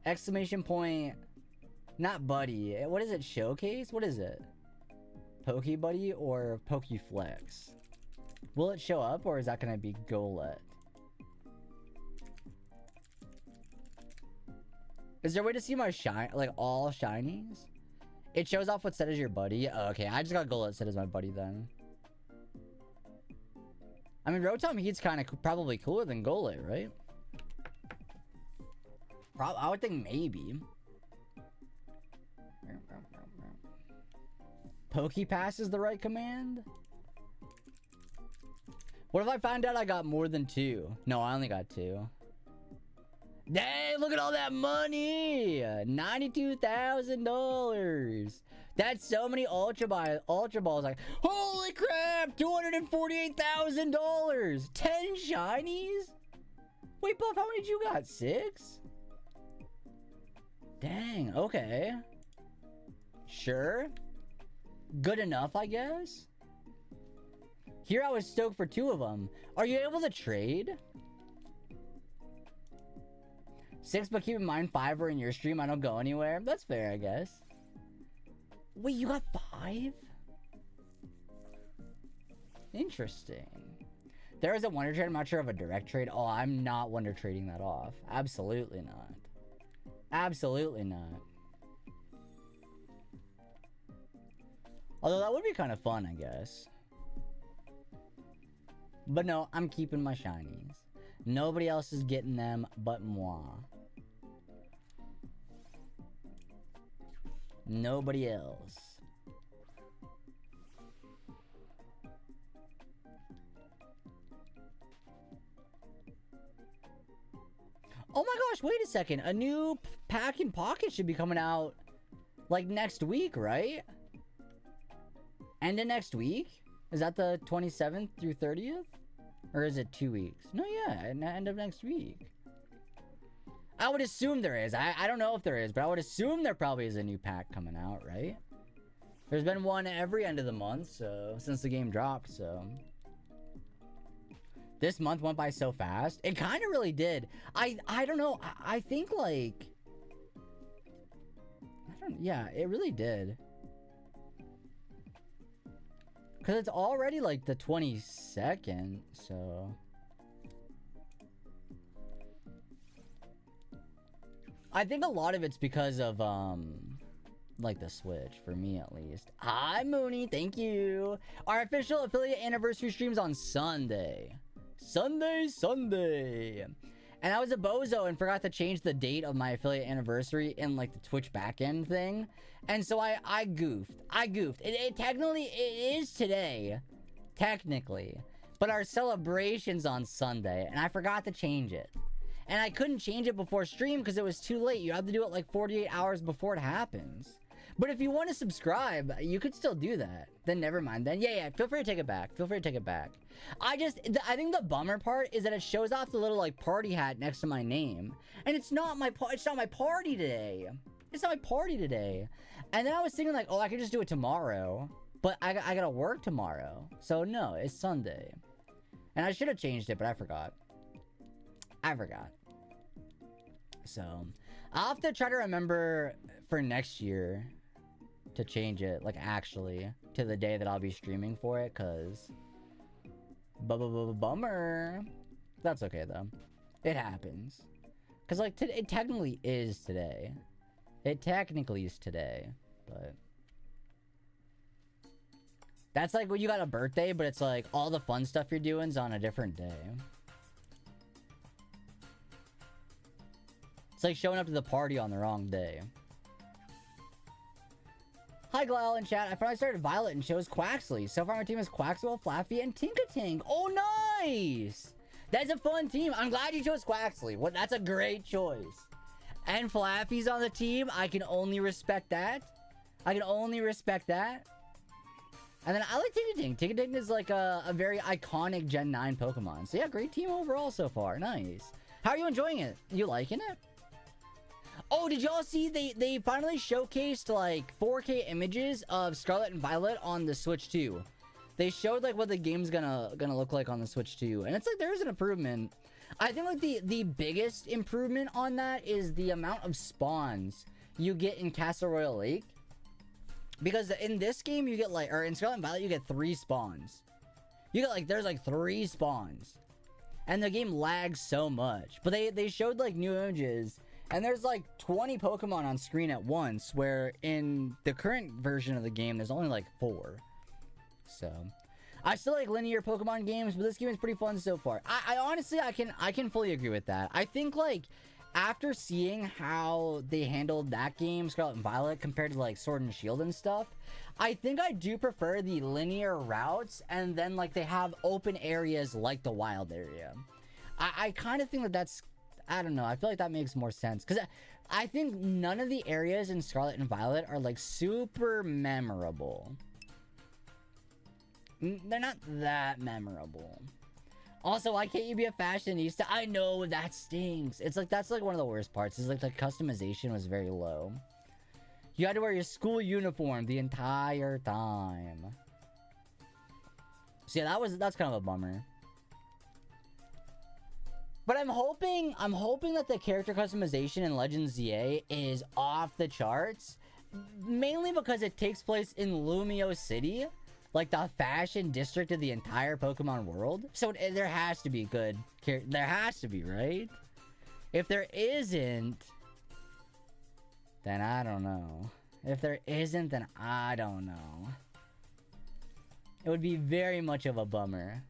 S2: Exclamation point, not buddy. What is it? Showcase? What is it? Pokebuddy or Pokeflex? Will it show up, or is that gonna be Golet? Is there a way to see my like all shinies? It shows off what set is your buddy. Oh, okay, I just got Golet set as my buddy then. I mean, Rotom Heat's kind of probably cooler than Golet, right? I would think maybe. Pokepass is the right command? What if I found out I got more than 2? No, I only got 2. Dang, look at all that money! $92,000. That's so many Ultra Balls. Like, holy crap! $248,000. 10 shinies? Wait, Buff, how many did you got? 6? Dang, okay. Sure. Good enough, I guess. Here I was stoked for 2 of them. Are you able to trade? 6, but keep in mind 5 are in your stream. I don't go anywhere. That's fair, I guess. Wait, you got 5? Interesting. There is a Wonder Trade. I'm not sure of a direct trade. Oh, I'm not Wonder Trading that off. Absolutely not. Absolutely not. Although that would be kind of fun, I guess. But no, I'm keeping my shinies. Nobody else is getting them but moi. Nobody else. Oh my gosh, wait a second. A new pack in pocket should be coming out like next week, right? End of next week? Is that the 27th through 30th? Or is it 2 weeks? No, yeah, end of next week. I would assume there is. I don't know if there is, but I would assume there probably is a new pack coming out, right? There's been one every end of the month, so since the game dropped, so. This month went by so fast. It kind of really did. I don't know. I think like... Yeah, it really did. Because it's already like the 22nd, so... I think a lot of it's because of, like the Switch, for me at least. Hi, Mooney, thank you. Our official affiliate anniversary stream's on Sunday. Sunday. And I was a bozo and forgot to change the date of my affiliate anniversary in like the Twitch backend thing. And so I goofed. It technically, it is today. Technically. But our celebration's on Sunday. And I forgot to change it. And I couldn't change it before stream because it was too late. You have to do it like 48 hours before it happens. But if you want to subscribe, you could still do that. Then never mind. Then yeah, feel free to take it back. I think the bummer part is that it shows off the little like party hat next to my name, and it's not my party today. And then I was thinking like, oh, I could just do it tomorrow. But I gotta work tomorrow. So no, it's Sunday. And I should have changed it, but I forgot. So, I'll have to try to remember for next year to change it, like, actually, to the day that I'll be streaming for it, because... Bummer. That's okay, though. It happens. Because, like, it technically is today. It technically is today, but... That's like when you got a birthday, but it's like all the fun stuff you're doing's on a different day. It's like showing up to the party on the wrong day. Hi, Glowl in chat. I finally started Violet and chose Quaxley. So far, my team is Quaxwell, Flaffy, and Tinkating. Oh, nice! That's a fun team. I'm glad you chose Quaxley. What? That's a great choice. And Flaffy's on the team. I can only respect that. I can only respect that. And then I like Tinkating. Tinkating is like a very iconic Gen 9 Pokemon. So yeah, great team overall so far. Nice. How are you enjoying it? You liking it? Oh, did y'all see they finally showcased like 4K images of Scarlet and Violet on the Switch 2? They showed like what the game's gonna look like on the Switch 2. And it's like there's an improvement. I think like the biggest improvement on that is the amount of spawns you get in Castle Royale Lake. Because in this game you get like, or in Scarlet and Violet you get 3 spawns. You get like, there's like 3 spawns. And the game lags so much. But they showed like new images. And there's like 20 Pokemon on screen at once. Where in the current version of the game there's only like 4. So, I still like linear Pokemon games. But this game is pretty fun so far. I honestly, I can fully agree with that. I think like, after seeing how they handled that game, Scarlet and Violet, compared to like Sword and Shield and stuff, I think I do prefer the linear routes, and then like they have open areas like the wild area. I kind of think that's, I don't know, I feel like that makes more sense, because I think none of the areas in Scarlet and Violet are like super memorable. They're not that memorable. Also, why can't you be a fashionista? I know, that stings. It's like, that's like one of the worst parts. Is like the customization was very low. You had to wear your school uniform the entire time. So yeah, that's kind of a bummer. But I'm hoping that the character customization in Legends ZA is off the charts. Mainly because it takes place in Lumio City. Like the fashion district of the entire Pokemon world. So there has to be good. There has to be, right? If there isn't, then I don't know. If there isn't, then I don't know. It would be very much of a bummer.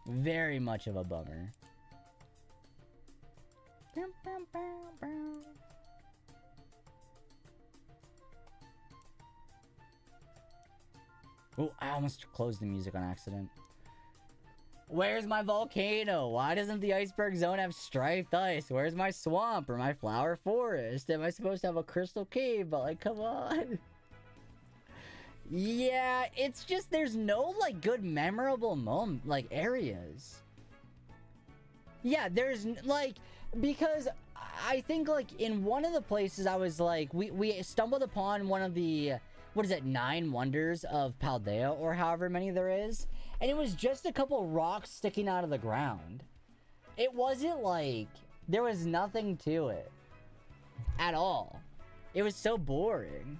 S2: Very much of a bummer. Oh, I almost closed the music on accident. Where's my volcano? Why doesn't the iceberg zone have striped ice? Where's my swamp or my flower forest? Am I supposed to have a crystal cave? But like, come on. Yeah, it's just there's no like good memorable like areas. Yeah, there's like, because I think like in one of the places I was like, we stumbled upon one of the, what is it, 9 wonders of Paldea, or however many there is, and it was just a couple rocks sticking out of the ground. It wasn't like, there was nothing to it at all. It was so boring.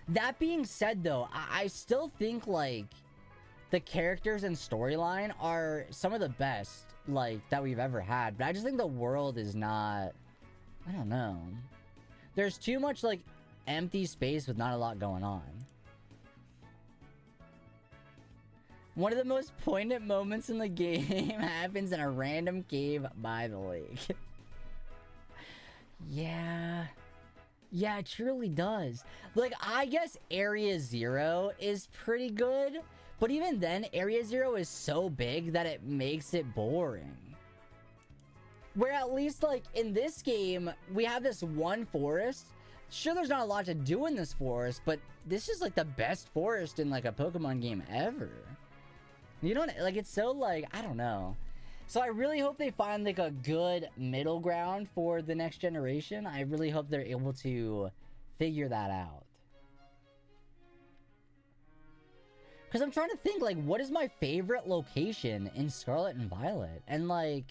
S2: That being said though, I still think like the characters and storyline are some of the best like that we've ever had, but I just think the world is not, I don't know. There's too much like empty space with not a lot going on. One of the most poignant moments in the game happens in a random cave by the lake. Yeah, it truly does. Like, I guess Area 0 is pretty good, but even then, Area 0 is so big that it makes it boring. Where at least, like, in this game, we have this one forest. Sure, there's not a lot to do in this forest, but this is, like, the best forest in, like, a Pokemon game ever. You don't, like, it's so, like, I don't know. So I really hope they find like a good middle ground for the next generation. I really hope they're able to figure that out. Because I'm trying to think, like, what is my favorite location in Scarlet and Violet? And like,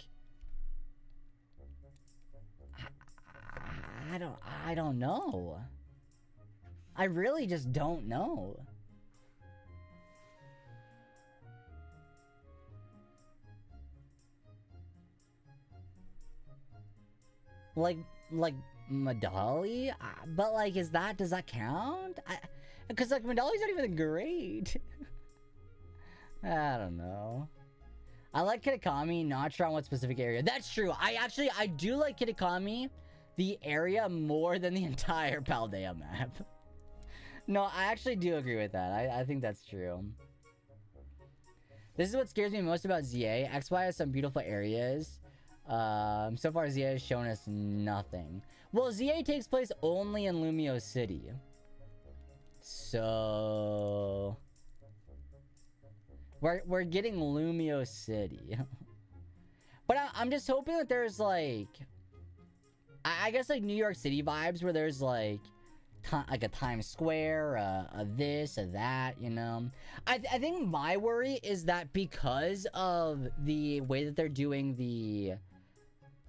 S2: I don't know. I really just don't know. Like Medali? But like, does that count? Because like Medali's not even great. I don't know. I like Kitakami, not sure on what specific area. That's true. I do like Kitakami, the area, more than the entire Paldea map. No, I actually do agree with that. I think that's true. This is what scares me most about ZA. XY has some beautiful areas. So far ZA has shown us nothing. Well, ZA takes place only in Lumio City. So we're getting Lumio City. But I'm just hoping that there's like, I guess like New York City vibes where there's like a Times Square, a this, a that, you know. I think my worry is that because of the way that they're doing the,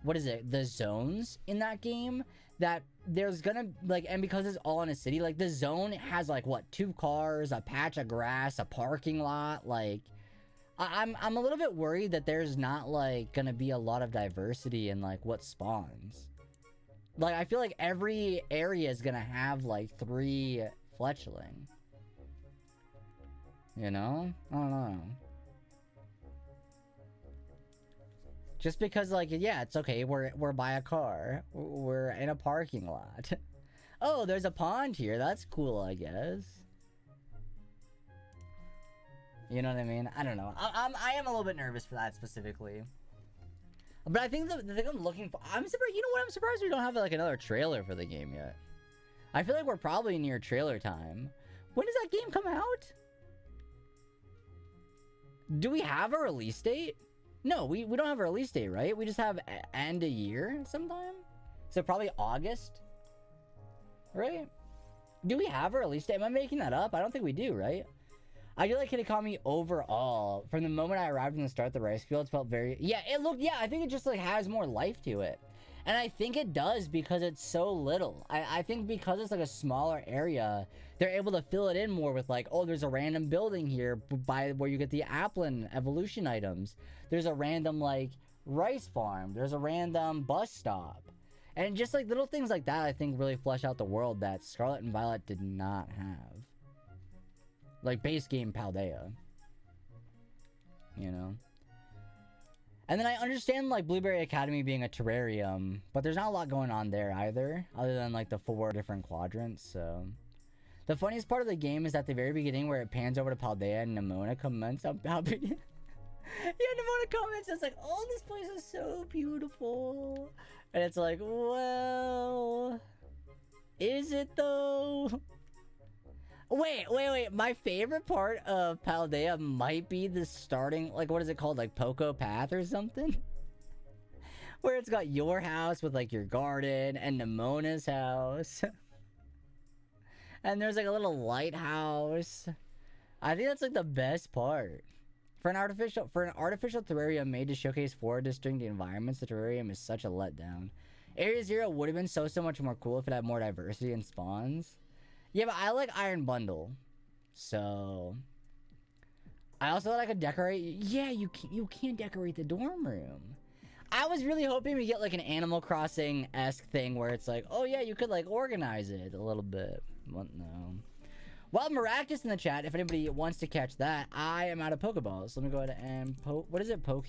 S2: what is it, the zones in that game, that there's gonna like, and because it's all in a city, like the zone has like what, 2 cars, a patch of grass, a parking lot. Like I'm a little bit worried that there's not like gonna be a lot of diversity in like what spawns. Like I feel like every area is gonna have like 3 fletchling, you know. I don't know. Just because, like, yeah, it's okay. We're by a car. We're in a parking lot. Oh, there's a pond here. That's cool, I guess. You know what I mean? I don't know. I am a little bit nervous for that specifically. But I think the thing I'm looking for, I'm surprised. You know what? I'm surprised we don't have like another trailer for the game yet. I feel like we're probably near trailer time. When does that game come out? Do we have a release date? No, we don't have a release date, right? We just have end of year sometime. So probably August, right? Do we have a release date? Am I making that up? I don't think we do, right? I do like Kitakami overall. From the moment I arrived in the start, the rice fields felt very, yeah, it looked, yeah, I think it just like has more life to it. And I think it does because it's so little. I think because it's like a smaller area, they're able to fill it in more with like, oh, there's a random building here by where you get the Applin evolution items. There's a random like rice farm. There's a random bus stop. And just like little things like that, I think really flesh out the world that Scarlet and Violet did not have. Like base game Paldea. You know? And then I understand like Blueberry Academy being a terrarium, but there's not a lot going on there either, other than like the 4 different quadrants, so. The funniest part of the game is at the very beginning where it pans over to Paldea and Nimona comments on Paldea. Yeah, Nimona comments, it's like, oh, this place is so beautiful. And it's like, well, is it though? Wait. My favorite part of Paldea might be the starting, like, what is it called? Like, Poco Path or something? Where it's got your house with, like, your garden and Nimona's house. And there's, like, a little lighthouse. I think that's, like, the best part. For an artificial terrarium made to showcase 4 distinct environments, the terrarium is such a letdown. Area 0 would have been so much more cool if it had more diversity in spawns. Yeah, but I like Iron Bundle, so I also thought I could decorate. Yeah, you can't decorate the dorm room. I was really hoping we get like an Animal Crossing-esque thing where it's like, oh yeah, you could like organize it a little bit. But no. Wild Maractus in the chat. If anybody wants to catch that, I am out of Pokeballs. Let me go ahead and what is it? Poke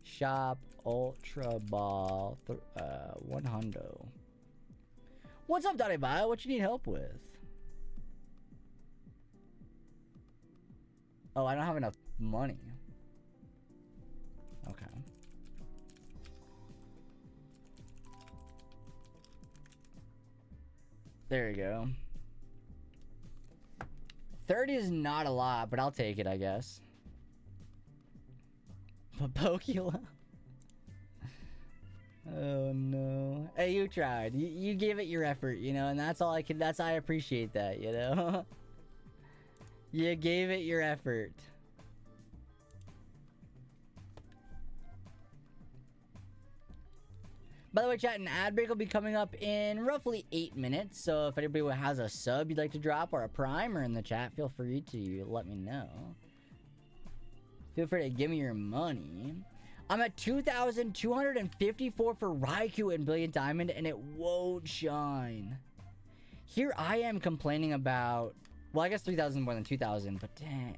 S2: Shop Ultra Ball 100. What's up, Daddy Bio? What you need help with? Oh, I don't have enough money. Okay. There you go. 30 is not a lot, but I'll take it, I guess. Pokula. Oh no. Hey, you tried. You gave it your effort, you know, and that's all I can. I appreciate that, you know. You gave it your effort. By the way, chat, an ad break will be coming up in roughly 8 minutes. So if anybody has a sub you'd like to drop or a primer in the chat, feel free to let me know. Feel free to give me your money. I'm at 2,254 for Raikou and Brilliant Diamond, and it won't shine. Here I am complaining about... Well, I guess 3,000 more than 2,000, but dang.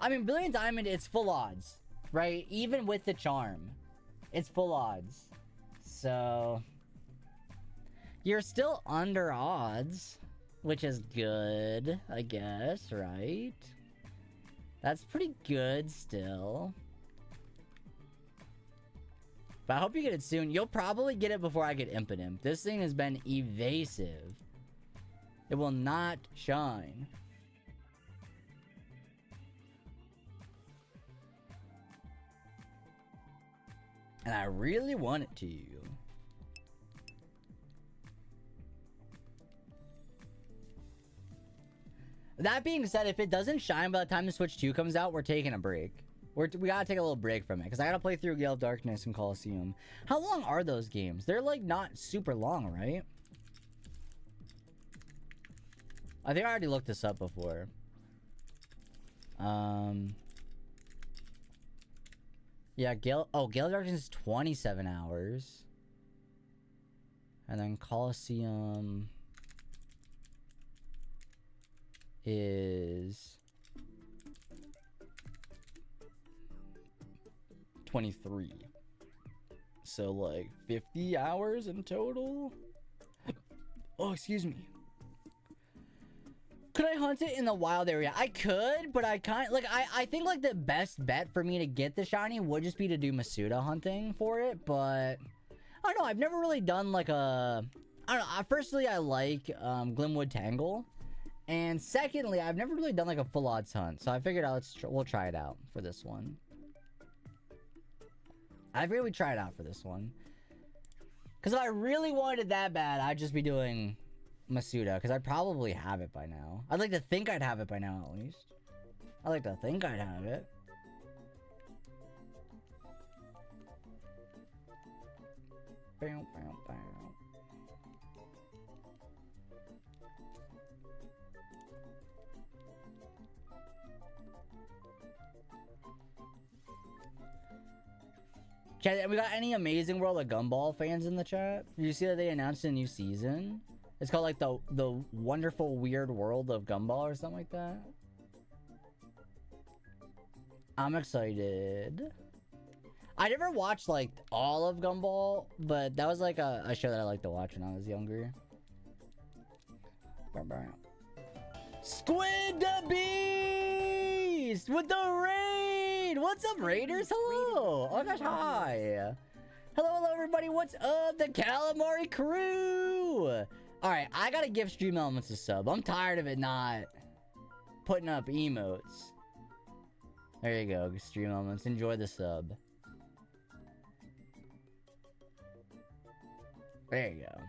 S2: I mean, Brilliant Diamond, it's full odds, right? Even with the charm, it's full odds. So... You're still under odds, which is good, I guess, right? That's pretty good still. But I hope you get it soon. You'll probably get it before I get Impidimp. This thing has been evasive. It will not shine. And I really want it to. That being said, if it doesn't shine by the time the Switch 2 comes out, we're taking a break. We gotta take a little break from it, because I gotta play through Gale of Darkness and Colosseum. How long are those games? They're like not super long, right? I think I already looked this up before. Yeah, Gale of Darkness is 27 hours. And then Colosseum is 23. So like 50 hours in total. Oh, excuse me. Could I hunt it in the wild area? I could, but I think like the best bet for me to get the shiny would just be to do Masuda hunting for it, but I don't know, I've never really done like a... I don't know, firstly I like Glimwood Tangle, and secondly I've never really done like a full odds hunt, so I figured we'll try it out for this one. I figured we'd try it out for this one. Because if I really wanted it that bad, I'd just be doing Masuda, because I probably have it by now. I'd like to think I'd have it by now, at least. I'd like to think I'd have it. Bow, bow, bow. Chat, we got any Amazing World of Gumball fans in the chat? Did you see that they announced a new season? It's called like the Wonderful Weird World of Gumball or something like that. I'm excited. I never watched like all of Gumball, but that was like a show that I liked to watch when I was younger. Squid the Beast with the raid! What's up, Raiders? Hello! Oh my gosh, hi! Hello, everybody, what's up? The Calamari crew! Alright, I gotta give Stream Elements a sub. I'm tired of it not putting up emotes. There you go, Stream Elements. Enjoy the sub. There you go.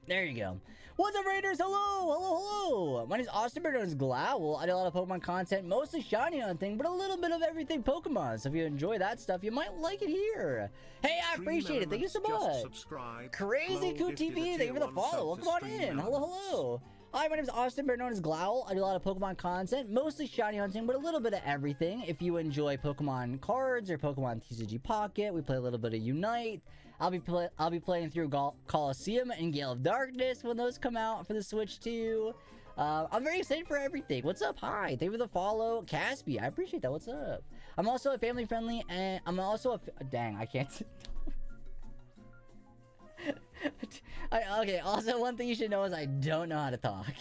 S2: There you go. What's up, Raiders? Hello! Hello, hello! My name is Austin, known as Glowl. I do a lot of Pokemon content, mostly shiny hunting, but a little bit of everything Pokemon. So if you enjoy that stuff, you might like it here. Hey, I appreciate it. Thank you so much. Crazy Cool TV, thank you for the follow. Welcome on in. Hello, hello. Hi, my name is Austin, known as Glowl. I do a lot of Pokemon content, mostly shiny hunting, but a little bit of everything. If you enjoy Pokemon cards or Pokemon TCG Pocket, we play a little bit of Unite. I'll be playing through Colosseum and Gale of Darkness when those come out for the Switch 2. I'm very excited for everything. What's up? Hi, thank you for the follow. Caspi, I appreciate that. What's up? I'm also a family friendly, and I'm also a... Dang, I can't... Okay, also one thing you should know is I don't know how to talk.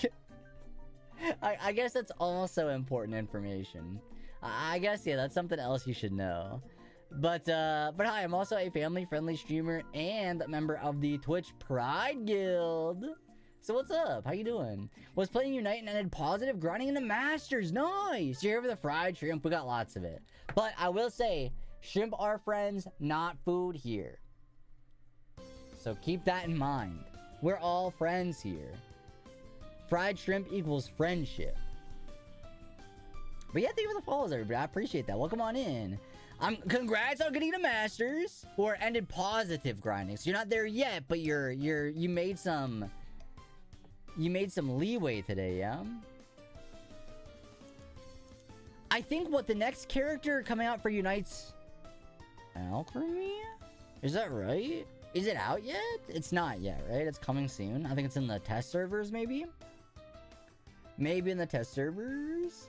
S2: I guess that's also important information. I guess, yeah, that's something else you should know. But hi, I'm also a family-friendly streamer and a member of the Twitch Pride Guild. So what's up? How you doing? Was playing Unite and ended positive grinding in the Masters. Nice! You're here for the fried shrimp. We got lots of it. But I will say, Shrimp are friends, not food here. So keep that in mind. We're all friends here. Fried shrimp equals friendship. But yeah, thank you for the follows, everybody. I appreciate that. Welcome on in. Congrats on getting the masters, or ended positive grinding. So you're not there yet, but you made some leeway today, yeah? I think what the next character coming out for Unite's Alchemy? Is that right? Is it out yet? It's not yet, right? It's coming soon. I think it's in the test servers, maybe? Maybe in the test servers?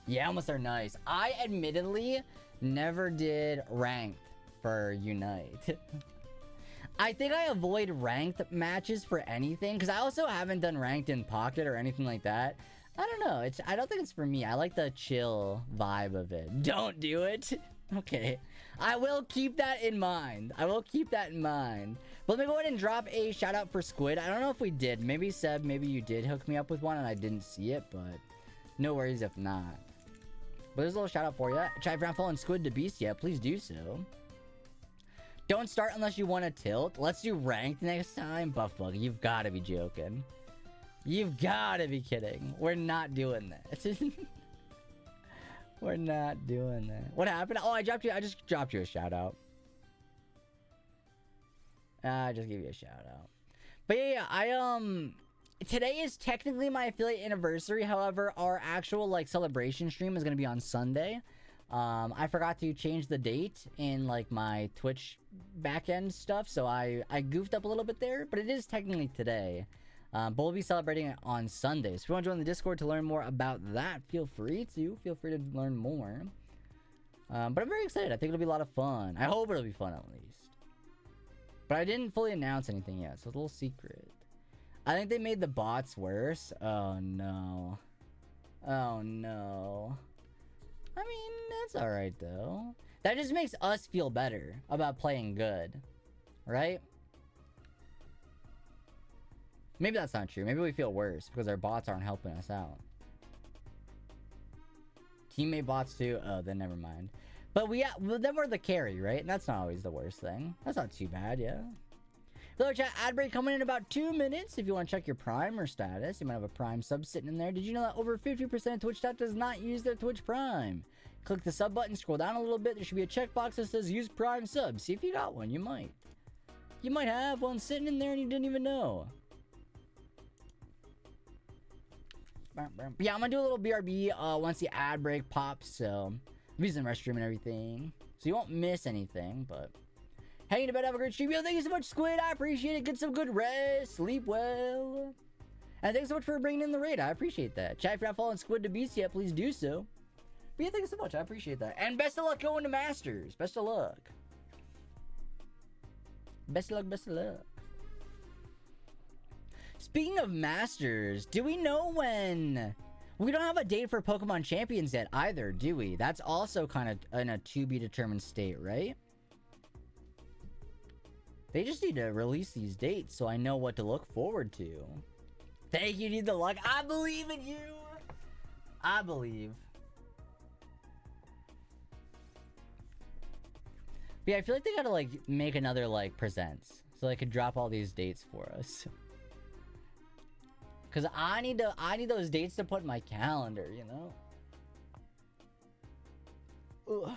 S2: Yeah, almost are nice. I admittedly never did ranked for Unite. I think I avoid ranked matches for anything, because I also haven't done ranked in Pocket or anything like that. I don't know. I don't think it's for me. I like the chill vibe of it. Don't do it. Okay. I will keep that in mind. I will keep that in mind. But let me go ahead and drop a shout out for Squid. I don't know if we did. Maybe Seb, maybe you did hook me up with one and I didn't see it, but no worries if not. But there's a little shout out for you. Try if you're not following Squid to Beast yet, please do so. Don't start unless you want to tilt. Let's do ranked next time. Buff Bug, you've got to be joking. You've got to be kidding. We're not doing that. We're not doing that. What happened? Oh, I just dropped you a shout out. I just gave you a shout out. But yeah, today is technically my affiliate anniversary. However, our actual like celebration stream is gonna be on Sunday. I forgot to change the date in like my Twitch backend stuff, so I goofed up a little bit there, but it is technically today. But we'll be celebrating it on Sunday. So if you want to join the Discord to learn more about that, feel free to learn more. But I'm very excited. I think it'll be a lot of fun. I hope it'll be fun at least. But I didn't fully announce anything yet, so it's a little secret. I think they made the bots worse. Oh no. Oh no. I mean, that's alright though. That just makes us feel better about playing good. Right? Maybe that's not true. Maybe we feel worse because our bots aren't helping us out. Teammate bots too? Oh, then never mind. But then we're the carry, right? And that's not always the worst thing. That's not too bad, yeah. Hello chat, ad break coming in about 2 minutes. If you want to check your Prime status, you might have a Prime sub sitting in there. Did you know that over 50% of Twitch chat does not use their Twitch Prime? Click the sub button, scroll down a little bit. There should be a checkbox that says use Prime sub. See if you got one. You might. You might have one sitting in there and you didn't even know. Yeah, I'm gonna do a little BRB once the ad break pops, so I'm using the restroom and everything, so you won't miss anything. But hang to bed, have a great stream. Yo, thank you so much, Squid. I appreciate it. Get some good rest, sleep well, and thanks so much for bringing in the raid. I appreciate that. Chat, if you're not following Squid to Beast yet, please do so. But yeah, thank you so much. I appreciate that, and best of luck going to Masters. Best of luck. Best of luck. Best of luck. Speaking of Masters, do we know when? We don't have a date for Pokemon Champions yet either, do we? That's also kind of in a to-be-determined state, right? They just need to release these dates so I know what to look forward to. Thank you, Need the Luck. I believe in you. I believe. But yeah, I feel like they gotta, like, make another, like, presents. So they could drop all these dates for us. Cause I need those dates to put in my calendar, you know? Ugh.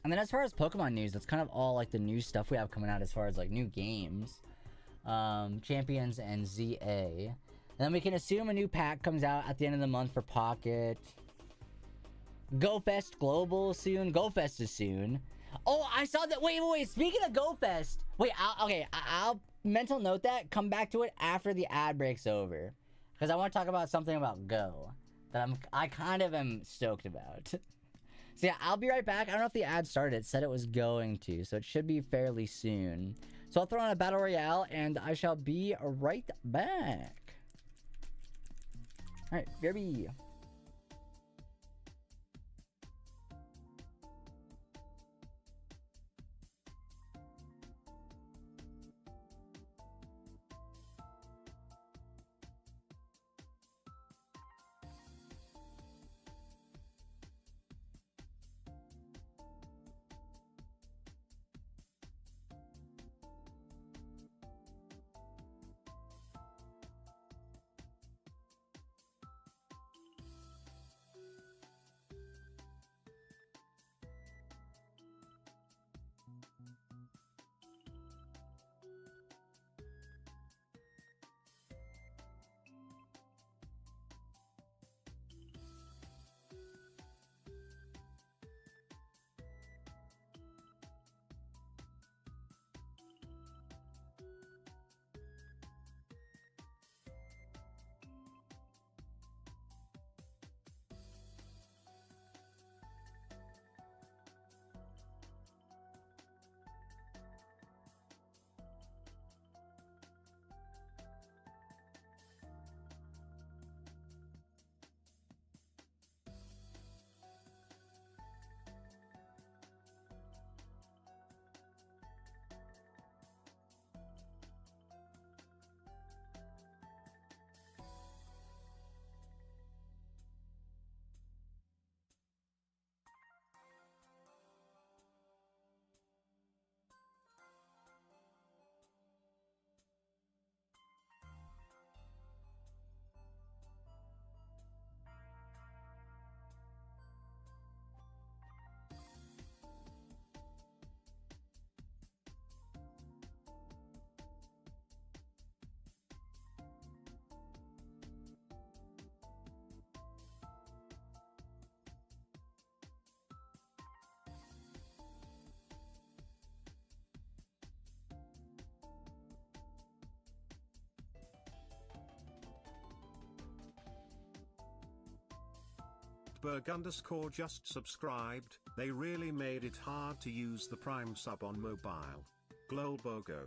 S2: And then as far as Pokemon news, that's kind of all like the new stuff we have coming out as far as like new games. Champions and ZA. And then we can assume a new pack comes out at the end of the month for Pocket. GoFest Global soon. GoFest is soon. Oh, I saw that. Wait. Speaking of GoFest. Wait, I'll mental note that. Come back to it after the ad break's over. Because I want to talk about something about Go. That I kind of am stoked about. So yeah, I'll be right back. I don't know if the ad started. It said it was going to. So it should be fairly soon. So I'll throw on a Battle Royale. And I shall be right back. All right, BRB.
S3: Berg_ just subscribed. They really made it hard to use the Prime sub on mobile. Glowl Bogo.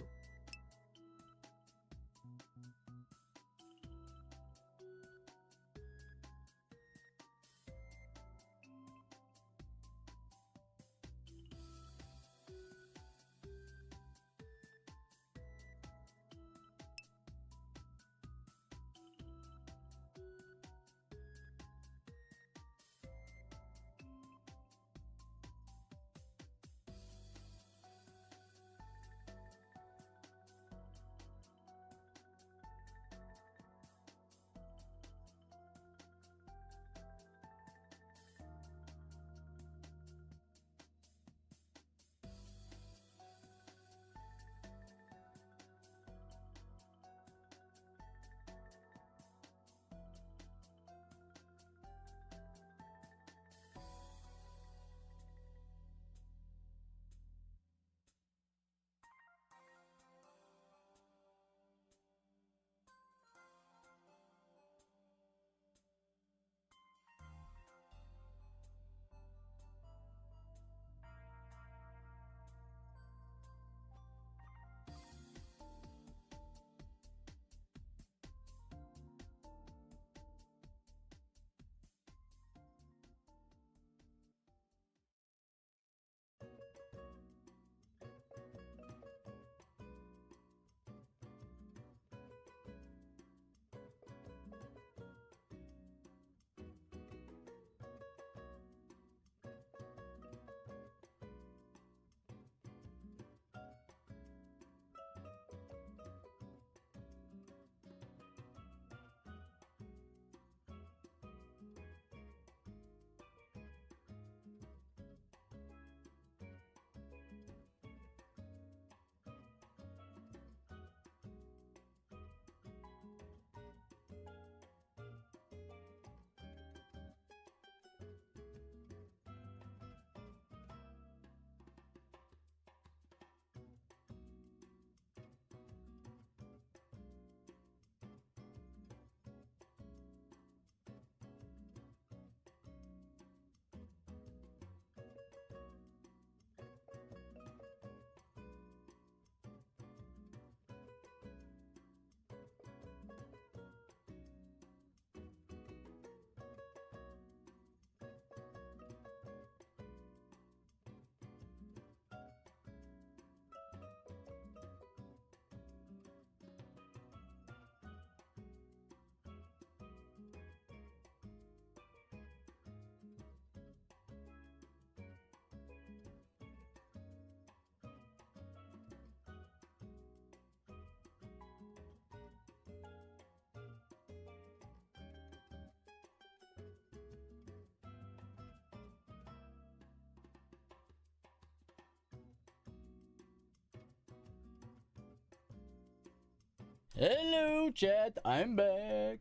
S2: Hello, chat. I'm back.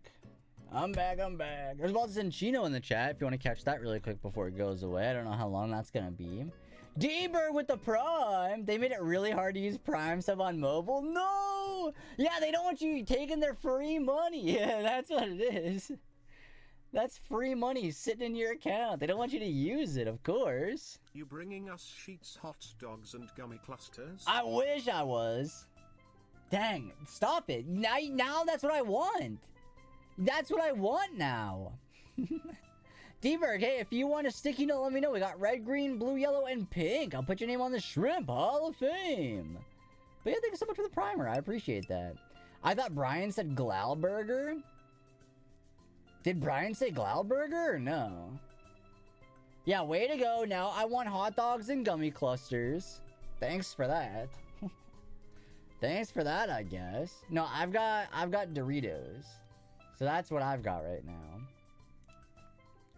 S2: I'm back. There's Waltz and Chino in the chat if you want to catch that really quick before it goes away. I don't know how long that's going to be. D-Bird with the Prime. They made it really hard to use Prime sub on mobile. No! Yeah, they don't want you taking their free money. Yeah, that's what it is. That's free money sitting in your account. They don't want you to use it, of course.
S3: You bringing us sheets, hot dogs, and gummy clusters?
S2: I wish I was. Dang, stop it. Now that's what I want. That's what I want now. D-Berg, hey, if you want a sticky note, let me know. We got red, green, blue, yellow, and pink. I'll put your name on the Shrimp Hall of Fame. But yeah, thank you so much for the primer. I appreciate that. I thought Brian said Glowl Burger. Did Brian say Glowl Burger or no? Yeah, way to go. Now I want hot dogs and gummy clusters. Thanks for that. Thanks for that, I guess. No, I've got Doritos. So that's what I've got right now.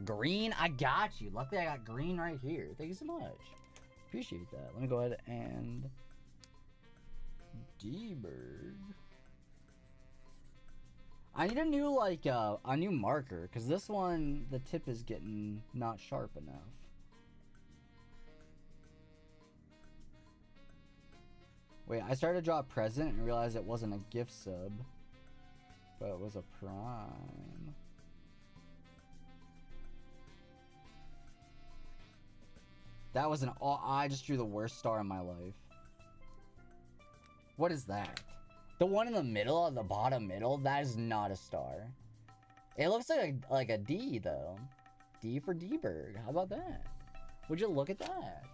S2: Green, I got you. Luckily, I got green right here. Thank you so much. Appreciate that. Let me go ahead and D-Bird. I need a new, like, a new marker, because this one, the tip is getting not sharp enough. Wait, I started to draw a present and realized it wasn't a gift sub, but it was a prime. That was I just drew the worst star in my life. What is that? The one in the middle, at the bottom middle, that is not a star. It looks like a D, though. D for D-Berg. How about that? Would you look at that?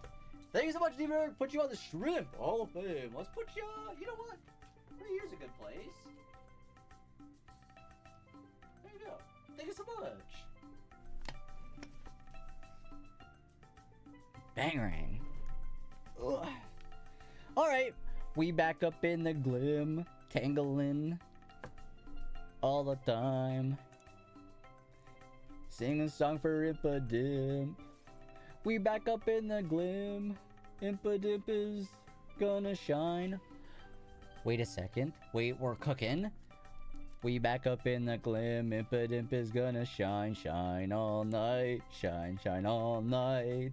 S2: Thank you so much, D-Berg. Put you on the Shrimp Hall of Fame. Let's put you, you know what? 3 years a good place. There you go. Thank you so much. Bangarang. Alright. We back up in the glim. Tangling. All the time. Sing a song for Impidimp. We back up in the glim. Impidimp is gonna shine. Wait a second. Wait, we're cooking. We back up in the glim. Impidimp is gonna shine. Shine all night. Shine, shine all night.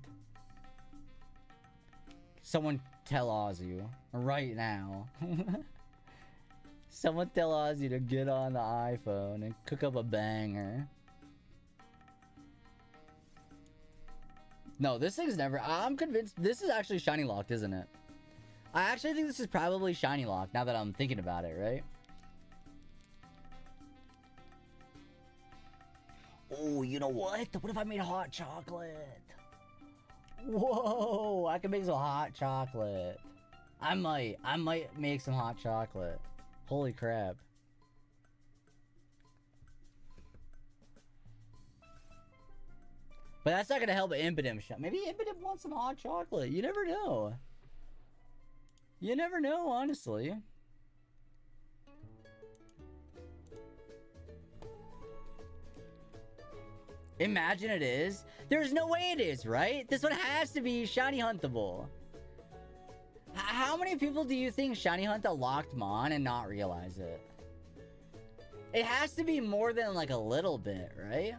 S2: Someone tell Ozzy right now. Someone tell Ozzy to get on the iPhone and cook up a banger. No, this thing's never... I'm convinced this is actually shiny locked, isn't it? I actually think this is probably shiny locked now that I'm thinking about it, right? Oh, you know what? What if I made hot chocolate? Whoa, I can make some hot chocolate. I might make some hot chocolate. Holy crap. But that's not gonna help Impidimp. Maybe Impidimp wants some hot chocolate. You never know. You never know, honestly. Imagine it is. There's no way it is, right? This one has to be shiny huntable. How many people do you think shiny hunt a locked mon and not realize it? It has to be more than like a little bit, right?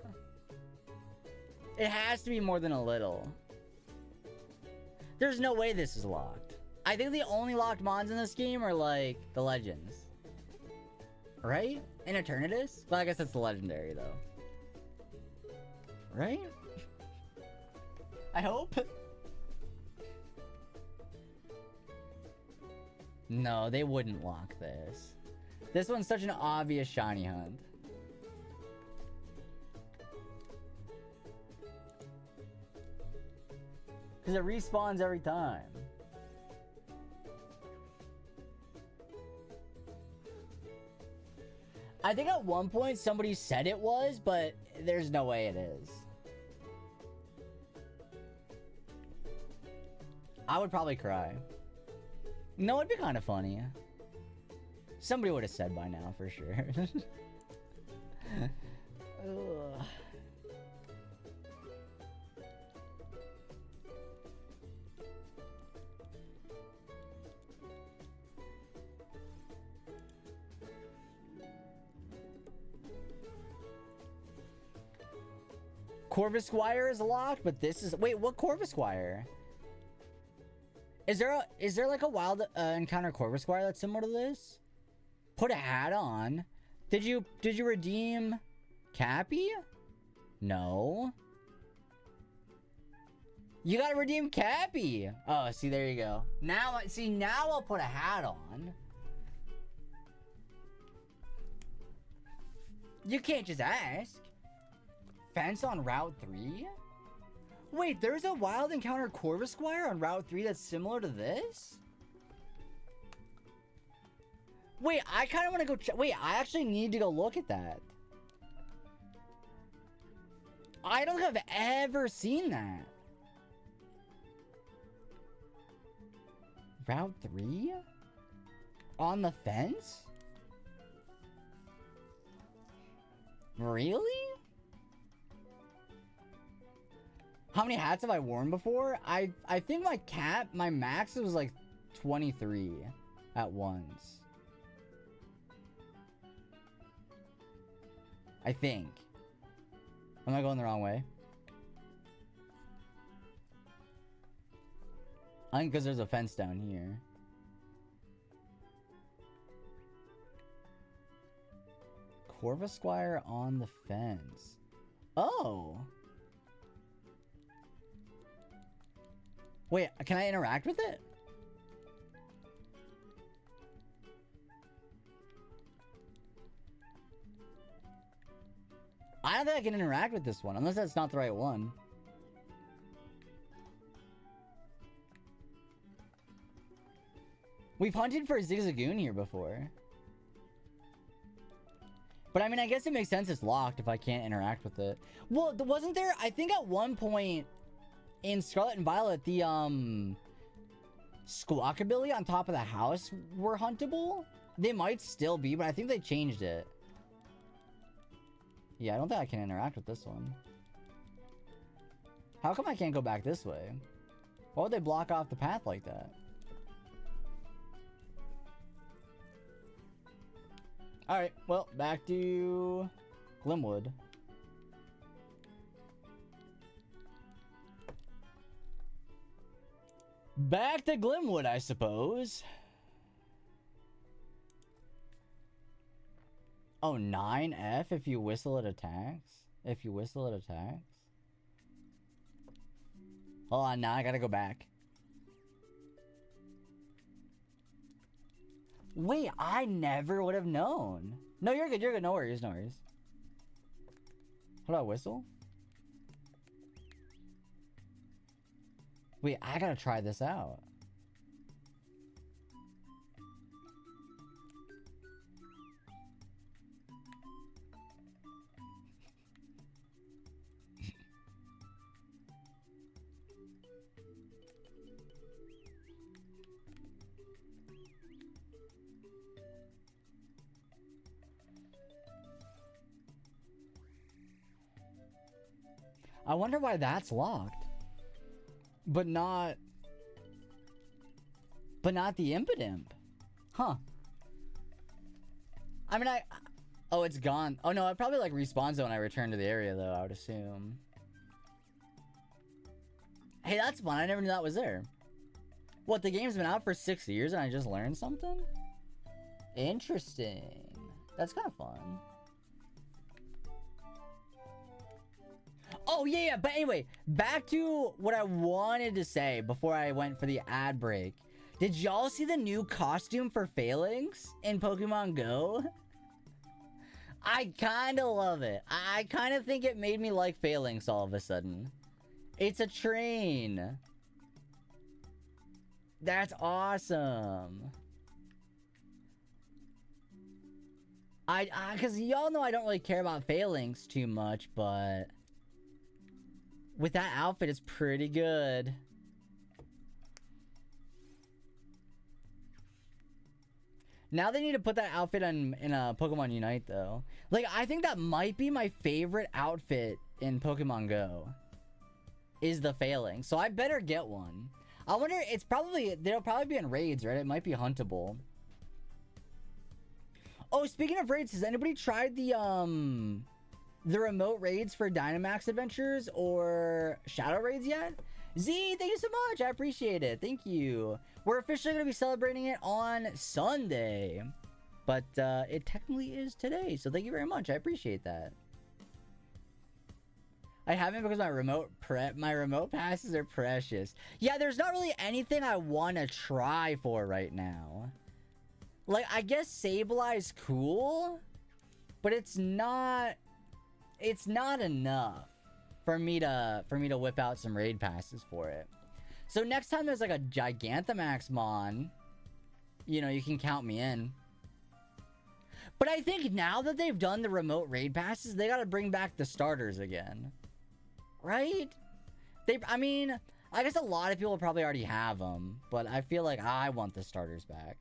S2: It has to be more than a little. There's no way this is locked. I think the only locked mons in this game are like the legends. Right? And Eternatus? Well, I guess that's the legendary though. Right? I hope. No, they wouldn't lock this. This one's such an obvious shiny hunt. Because it respawns every time. I think at one point somebody said it was, but there's no way it is. I would probably cry. No, it'd be kind of funny. Somebody would have said by now, for sure. Ugh. Corvisquire is locked, but this is... Wait, what Corvisquire? Is there like a wild encounter Corvisquire that's similar to this? Put a hat on. Did you redeem Cappy? No. You gotta redeem Cappy. Oh, see, there you go. Now I'll put a hat on. You can't just ask. Fence on Route 3? Wait, there's a wild encounter Corvisquire on Route 3 that's similar to this? Wait, I kind of want to go check. Wait, I actually need to go look at that. I don't think I've ever seen that. Route 3? On the fence? Really? How many hats have I worn before? I think my max was like 23 at once. I think. Am I going the wrong way? I think because there's a fence down here. Corvisquire on the fence. Oh. Wait, can I interact with it? I don't think I can interact with this one, unless that's not the right one. We've hunted for a Zigzagoon here before. But I mean, I guess it makes sense it's locked if I can't interact with it. Well, wasn't there, I think at one point in Scarlet and Violet, the Squawkabilly on top of the house were huntable? They might still be, but I think they changed it. Yeah, I don't think I can interact with this one. How come I can't go back this way? Why would they block off the path like that? Alright, well, back to Glimwood. Back to Glimwood, I suppose. Oh, 9F if you whistle, it attacks? If you whistle, it attacks? Hold on, now I gotta go back. Wait, I never would have known. No, you're good, no worries, no worries. How do I whistle? Wait, I gotta try this out. I wonder why that's locked. But not the Impidimp. Huh. I mean, oh, it's gone. Oh no, it probably like respawns when I return to the area though, I would assume. Hey, that's fun. I never knew that was there. What, the game's been out for 6 years and I just learned something? Interesting. That's kind of fun. Oh, yeah, but anyway, back to what I wanted to say before I went for the ad break. Did y'all see the new costume for Phalanx in Pokemon Go? I kind of love it. I kind of think it made me like Phalanx all of a sudden. It's a train. That's awesome. Because y'all know I don't really care about Phalanx too much, but with that outfit, it's pretty good. Now they need to put that outfit in Pokemon Unite, though. Like, I think that might be my favorite outfit in Pokemon Go. Is the Phalanx. So I better get one. I wonder, they'll probably be in raids, right? It might be huntable. Oh, speaking of raids, has anybody tried the remote raids for Dynamax Adventures or Shadow Raids yet? Z, thank you so much. I appreciate it. Thank you. We're officially going to be celebrating it on Sunday. But it technically is today. So thank you very much. I appreciate that. I haven't because my remote passes are precious. Yeah, there's not really anything I want to try for right now. Like, I guess Sableye's cool, but it's not enough for me to whip out some raid passes for it. So next time there's like a Gigantamax Mon, you know, you can count me in. But I think now that they've done the remote raid passes, they got to bring back the starters again. Right? I mean, I guess a lot of people probably already have them, but I feel like I want the starters back.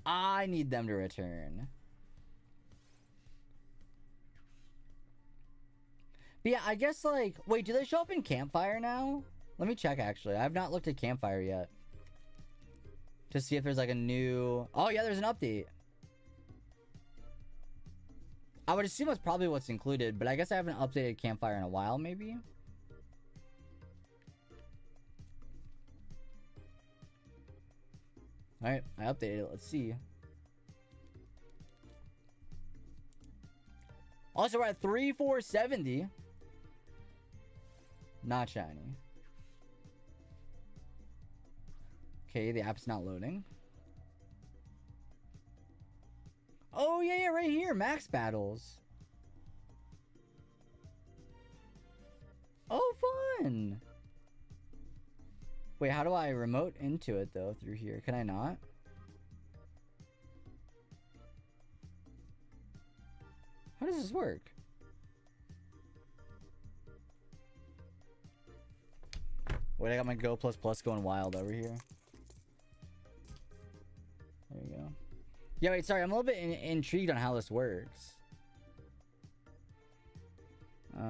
S2: I need them to return. But yeah, I guess like, wait, do they show up in Campfire now? Let me check actually. I've not looked at Campfire yet. To see if there's like a new... Oh yeah, there's an update. I would assume that's probably what's included, but I guess I haven't updated Campfire in a while, maybe? Alright, I updated it. Let's see. Also, we're at 3470. Not shiny. Okay, the app's not loading. Oh, yeah, right here. Max battles. Oh, fun. Wait, how do I remote into it, though, through here? Can I not? How does this work? Wait, I got my Go++ going wild over here. There you go. Yeah, wait, sorry. I'm a little bit intrigued on how this works. Go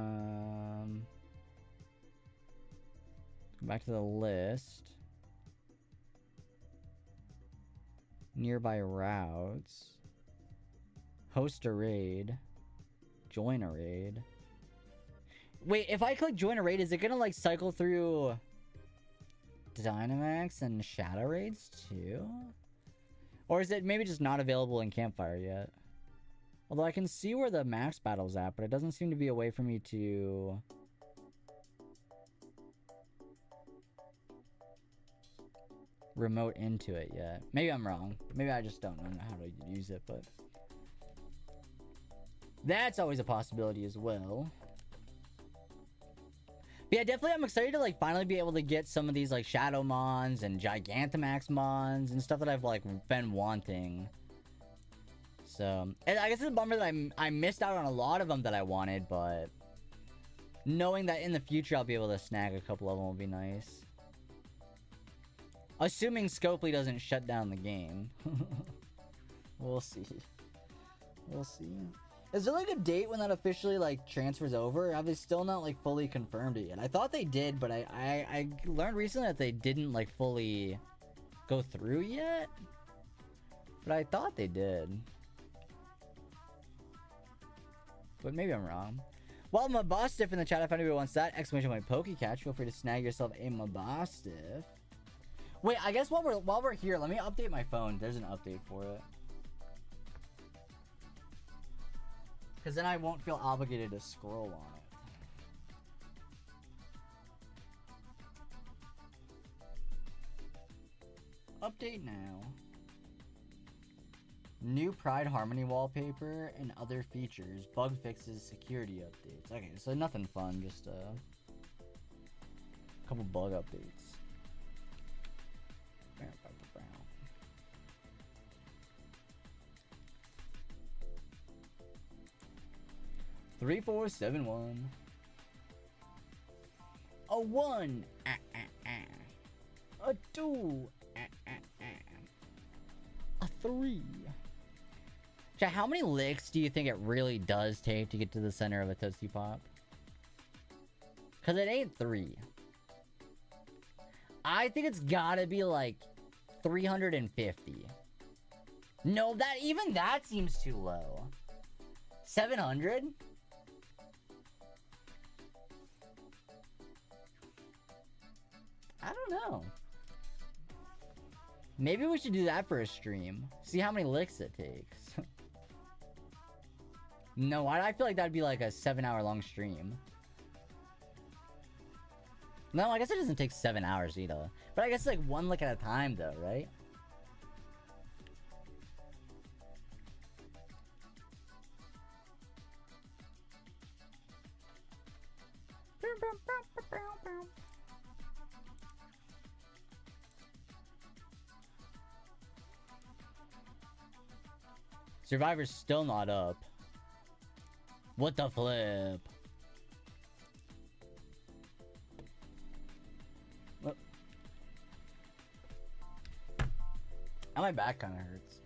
S2: back to the list. Nearby routes. Host a raid. Join a raid. Wait, if I click join a raid, is it gonna like cycle through Dynamax and Shadow Raids too? Or is it maybe just not available in Campfire yet? Although I can see where the max battle's at, but it doesn't seem to be a way for me to... remote into it yet. Maybe I'm wrong. Maybe I just don't know how to use it, but... that's always a possibility as well. But yeah, definitely I'm excited to like finally be able to get some of these like Shadow Mons and Gigantamax Mons and stuff that I've like been wanting. So, and I guess it's a bummer that I missed out on a lot of them that I wanted, but knowing that in the future I'll be able to snag a couple of them will be nice. Assuming Scopely doesn't shut down the game. We'll see. We'll see. Is there like a date when that officially like transfers over? Have they still not like fully confirmed it yet? I thought they did, but I learned recently that they didn't like fully go through yet. But I thought they did. But maybe I'm wrong. Well, Mabostiff in the chat, if anybody wants that exclamation point Pokecatch, feel free to snag yourself a Mabostiff. Wait, I guess while we're here, let me update my phone. There's an update for it. Because then I won't feel obligated to scroll on it. Update now. New Pride Harmony wallpaper and other features. Bug fixes, security updates. Okay, so nothing fun, just a couple bug updates. 3471. A 1. A 2. A 3. Chat, how many licks do you think it really does take to get to the center of a Tootsie Pop? Because it ain't 3. I think it's gotta be like 350. No, even that seems too low. 700? I don't know. Maybe we should do that for a stream. See how many licks it takes. No, I feel like that'd be like a 7-hour long stream. No, I guess it doesn't take 7 hours either. But I guess like one lick at a time though, right? Survivor's still not up. What the flip? What? My back kind of hurts.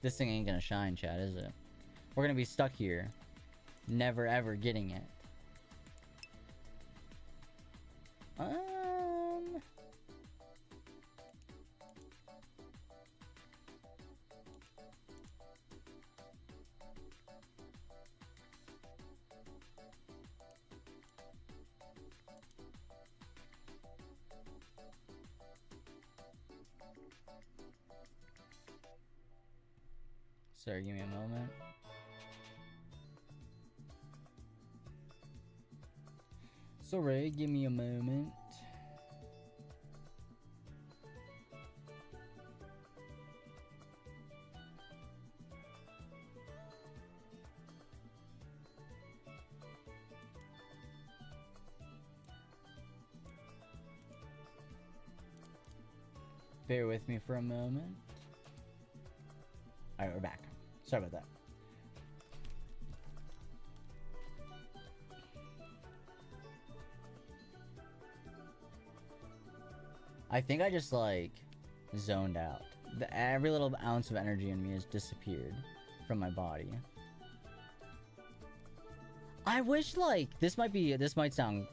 S2: This thing ain't gonna shine, chat, is it? We're gonna be stuck here. Never ever getting it. Sorry, give me a moment. Sorry, give me a moment. Bear with me for a moment. Alright, we're back. Sorry about that. I think I just, like, zoned out. Every little ounce of energy in me has disappeared from my body. I wish, like, this might sound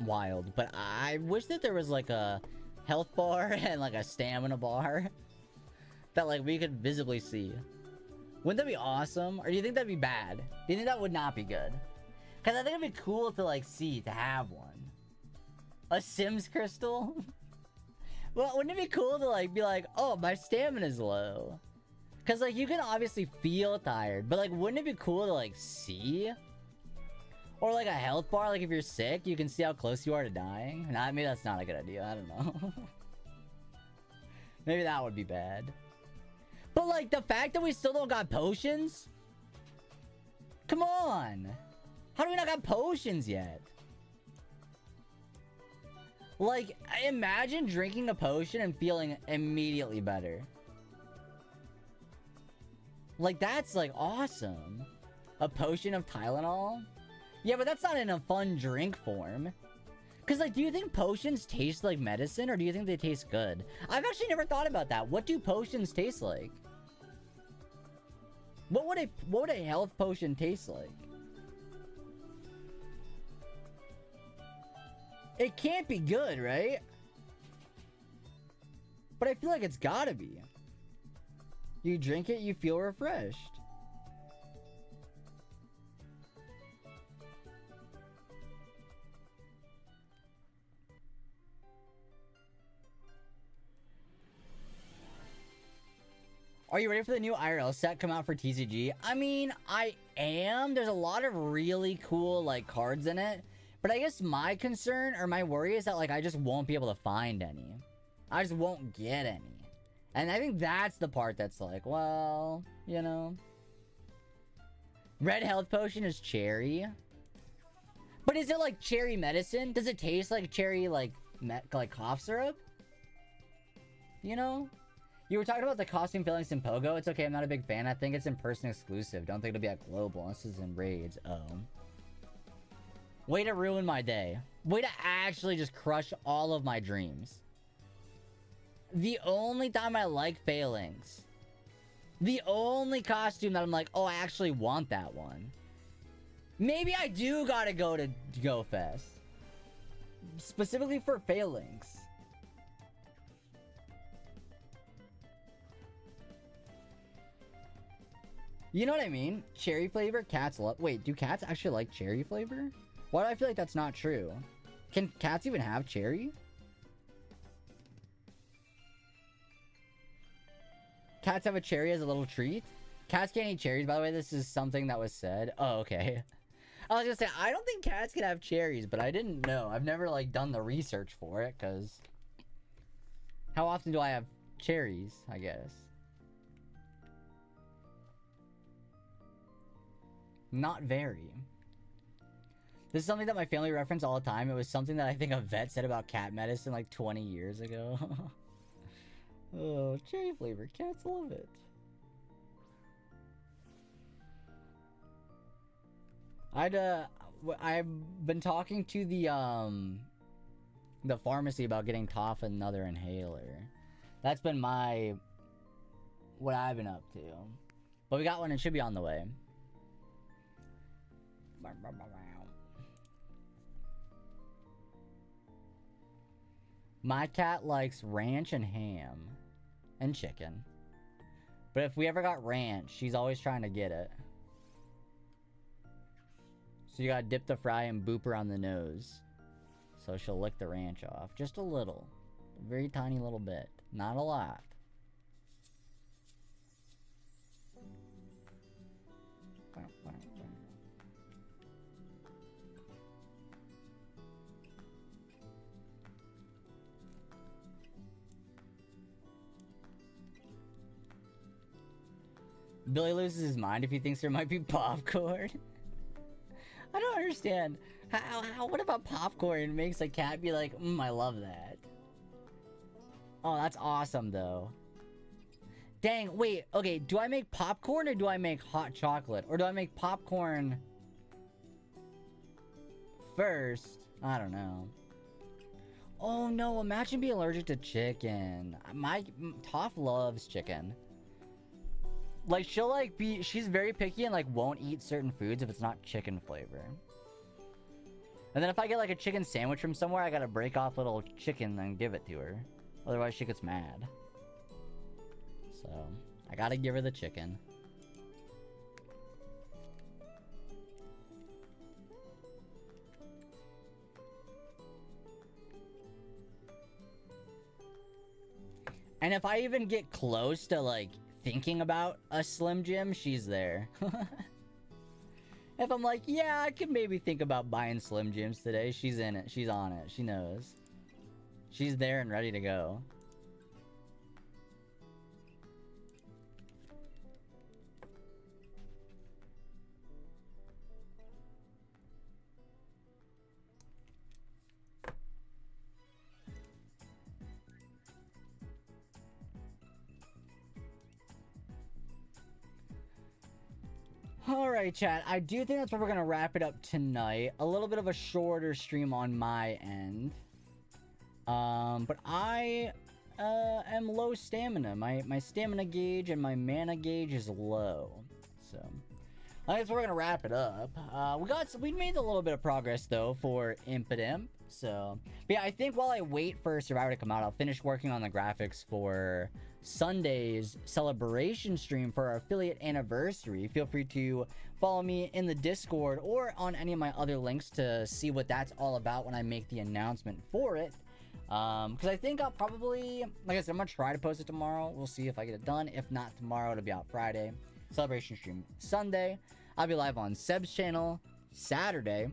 S2: wild, but I wish that there was, like, a health bar and, like, a stamina bar that, like, we could visibly see. Wouldn't that be awesome? Or do you think that'd be bad? Do you think that would not be good? Because I think it'd be cool to, like, see, to have one. A Sims crystal? Well, wouldn't it be cool to, like, be like, oh, my stamina's low? Because, like, you can obviously feel tired, but, like, wouldn't it be cool to, like, see? Or, like, a health bar, like, if you're sick, you can see how close you are to dying. Nah, maybe that's not a good idea. I don't know. Maybe that would be bad. But, like, the fact that we still don't got potions? Come on! How do we not got potions yet? Like, imagine drinking a potion and feeling immediately better. Like, that's, like, awesome. A potion of Tylenol? Yeah, but that's not in a fun drink form. Because, like, do you think potions taste like medicine, or do you think they taste good? I've actually never thought about that. What do potions taste like? What would a health potion taste like? It can't be good, right? But I feel like it's gotta be. You drink it, you feel refreshed. Are you ready for the new IRL set come out for TCG? I mean, I am. There's a lot of really cool, like, cards in it. But I guess my concern or my worry is that, like, I just won't be able to find any. I just won't get any. And I think that's the part that's like, well, you know. Red health potion is cherry. But is it like cherry medicine? Does it taste like cherry, like cough syrup? You know? You were talking about the costume fillings in Pogo. It's okay, I'm not a big fan. I think it's in-person exclusive. Don't think it'll be at Global unless it's in raids. Oh. Way to ruin my day. Way to actually just crush all of my dreams. The only time I like failings. The only costume that I'm like, oh, I actually want that one. Maybe I do gotta go to Go Fest. Specifically for failings. You know what I mean? Cherry flavor, cats love. Wait, do cats actually like cherry flavor? Why do I feel like that's not true? Can cats even have cherry? Cats have a cherry as a little treat? Cats can't eat cherries, by the way. This is something that was said. Oh, okay. I was gonna say, I don't think cats can have cherries, but I didn't know. I've never, like, done the research for it, because... How often do I have cherries, I guess? Not very. This is something that my family referenced all the time. It was something that I think a vet said about cat medicine like 20 years ago. Oh, cherry flavor. Cats love it. I've been talking to the pharmacy about getting Toph another inhaler. That's been what I've been up to. But we got one and should be on the way. My cat likes ranch and ham and chicken. But if we ever got ranch, she's always trying to get it. So you gotta dip the fry and boop her on the nose. So she'll lick the ranch off. Just a little. A very tiny little bit. Not a lot. Billy loses his mind if he thinks there might be popcorn. I don't understand. What about popcorn makes a cat be like, I love that? Oh, that's awesome, though. Dang, wait, okay, do I make popcorn or do I make hot chocolate? Or do I make popcorn first? I don't know. Oh no, imagine being allergic to chicken. Toph loves chicken. Like, she'll like she's very picky and like won't eat certain foods if it's not chicken flavor. And then if I get like a chicken sandwich from somewhere, I gotta break off little chicken and give it to her. Otherwise she gets mad. So, I gotta give her the chicken. And if I even get close to like thinking about a Slim Jim, she's there. If I'm like, yeah, I could maybe think about buying Slim Jims today, she's in it. She's on it. She knows. She's there and ready to go. Alright, chat. I do think that's where we're gonna wrap it up tonight. A little bit of a shorter stream on my end. But I am low stamina. My stamina gauge and my mana gauge is low. So I guess we're gonna wrap it up. We made a little bit of progress though for Impidimp. So but yeah, I think while I wait for Survivor to come out, I'll finish working on the graphics for Sunday's celebration stream for our affiliate anniversary. Feel free to follow me in the Discord or on any of my other links to see what that's all about when I make the announcement for it. Because I think I'll probably, like I said, I'm gonna try to post it tomorrow. We'll see if I get it done. If not tomorrow, it'll be out Friday. Celebration stream Sunday. I'll be live on Seb's channel Saturday.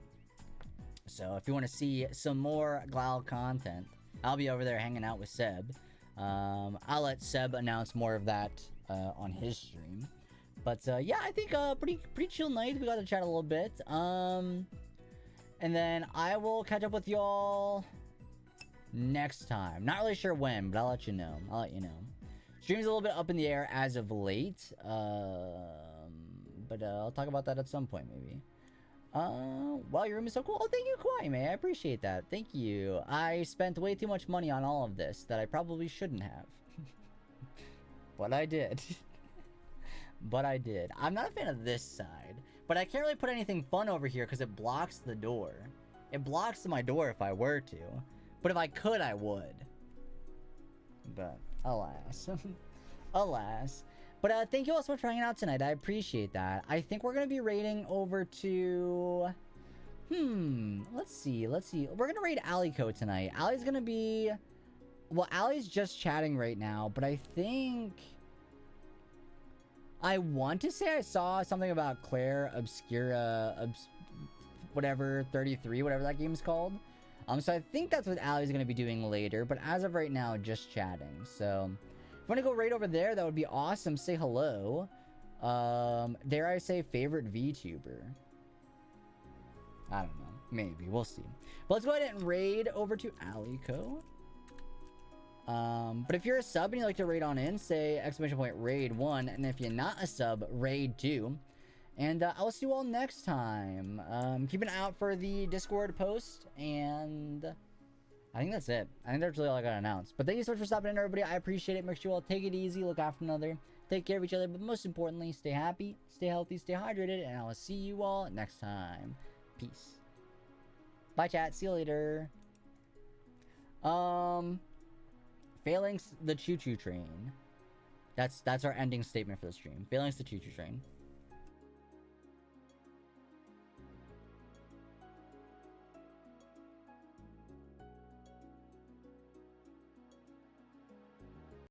S2: So if you want to see some more Glowl content, I'll be over there hanging out with Seb. I'll let Seb announce more of that on his stream. But yeah, I think pretty chill night. We got to chat a little bit. And then I will catch up with y'all next time. Not really sure when, but I'll let you know. Stream's a little bit up in the air as of late. But I'll talk about that at some point maybe. Wow, your room is so cool. Oh, thank you, Kwame. I appreciate that. Thank you. I spent way too much money on all of this that I probably shouldn't have. But I did. But I did. I'm not a fan of this side. But I can't really put anything fun over here because it blocks the door. It blocks my door if I were to. But if I could, I would. But, alas. Alas. But thank you all so much for hanging out tonight. I appreciate that. I think we're going to be raiding over to... Let's see. We're going to raid Alico tonight. Ali's going to be... Well, Ali's just chatting right now, but I think... I want to say I saw something about Claire Obscura... whatever, 33, whatever that game's called. So I think that's what Ali's going to be doing later, but as of right now, just chatting. So... If you want to go right over there, that would be awesome. Say hello. Dare I say favorite VTuber? I don't know. Maybe. We'll see. But let's go ahead and raid over to Alico. But if you're a sub and you like to raid on in, say !raid 1. And if you're not a sub, raid 2. And I'll see you all next time. Keep an eye out for the Discord post. And... I think that's it. I think that's really all I got to announce. But thank you so much for stopping in, everybody. I appreciate it. Make sure you all take it easy, look after another, take care of each other, but most importantly, stay happy, stay healthy, stay hydrated, and I will see you all next time. Peace. Bye, chat. See you later. Failing the choo-choo train. That's our ending statement for the stream. Failing the choo-choo train.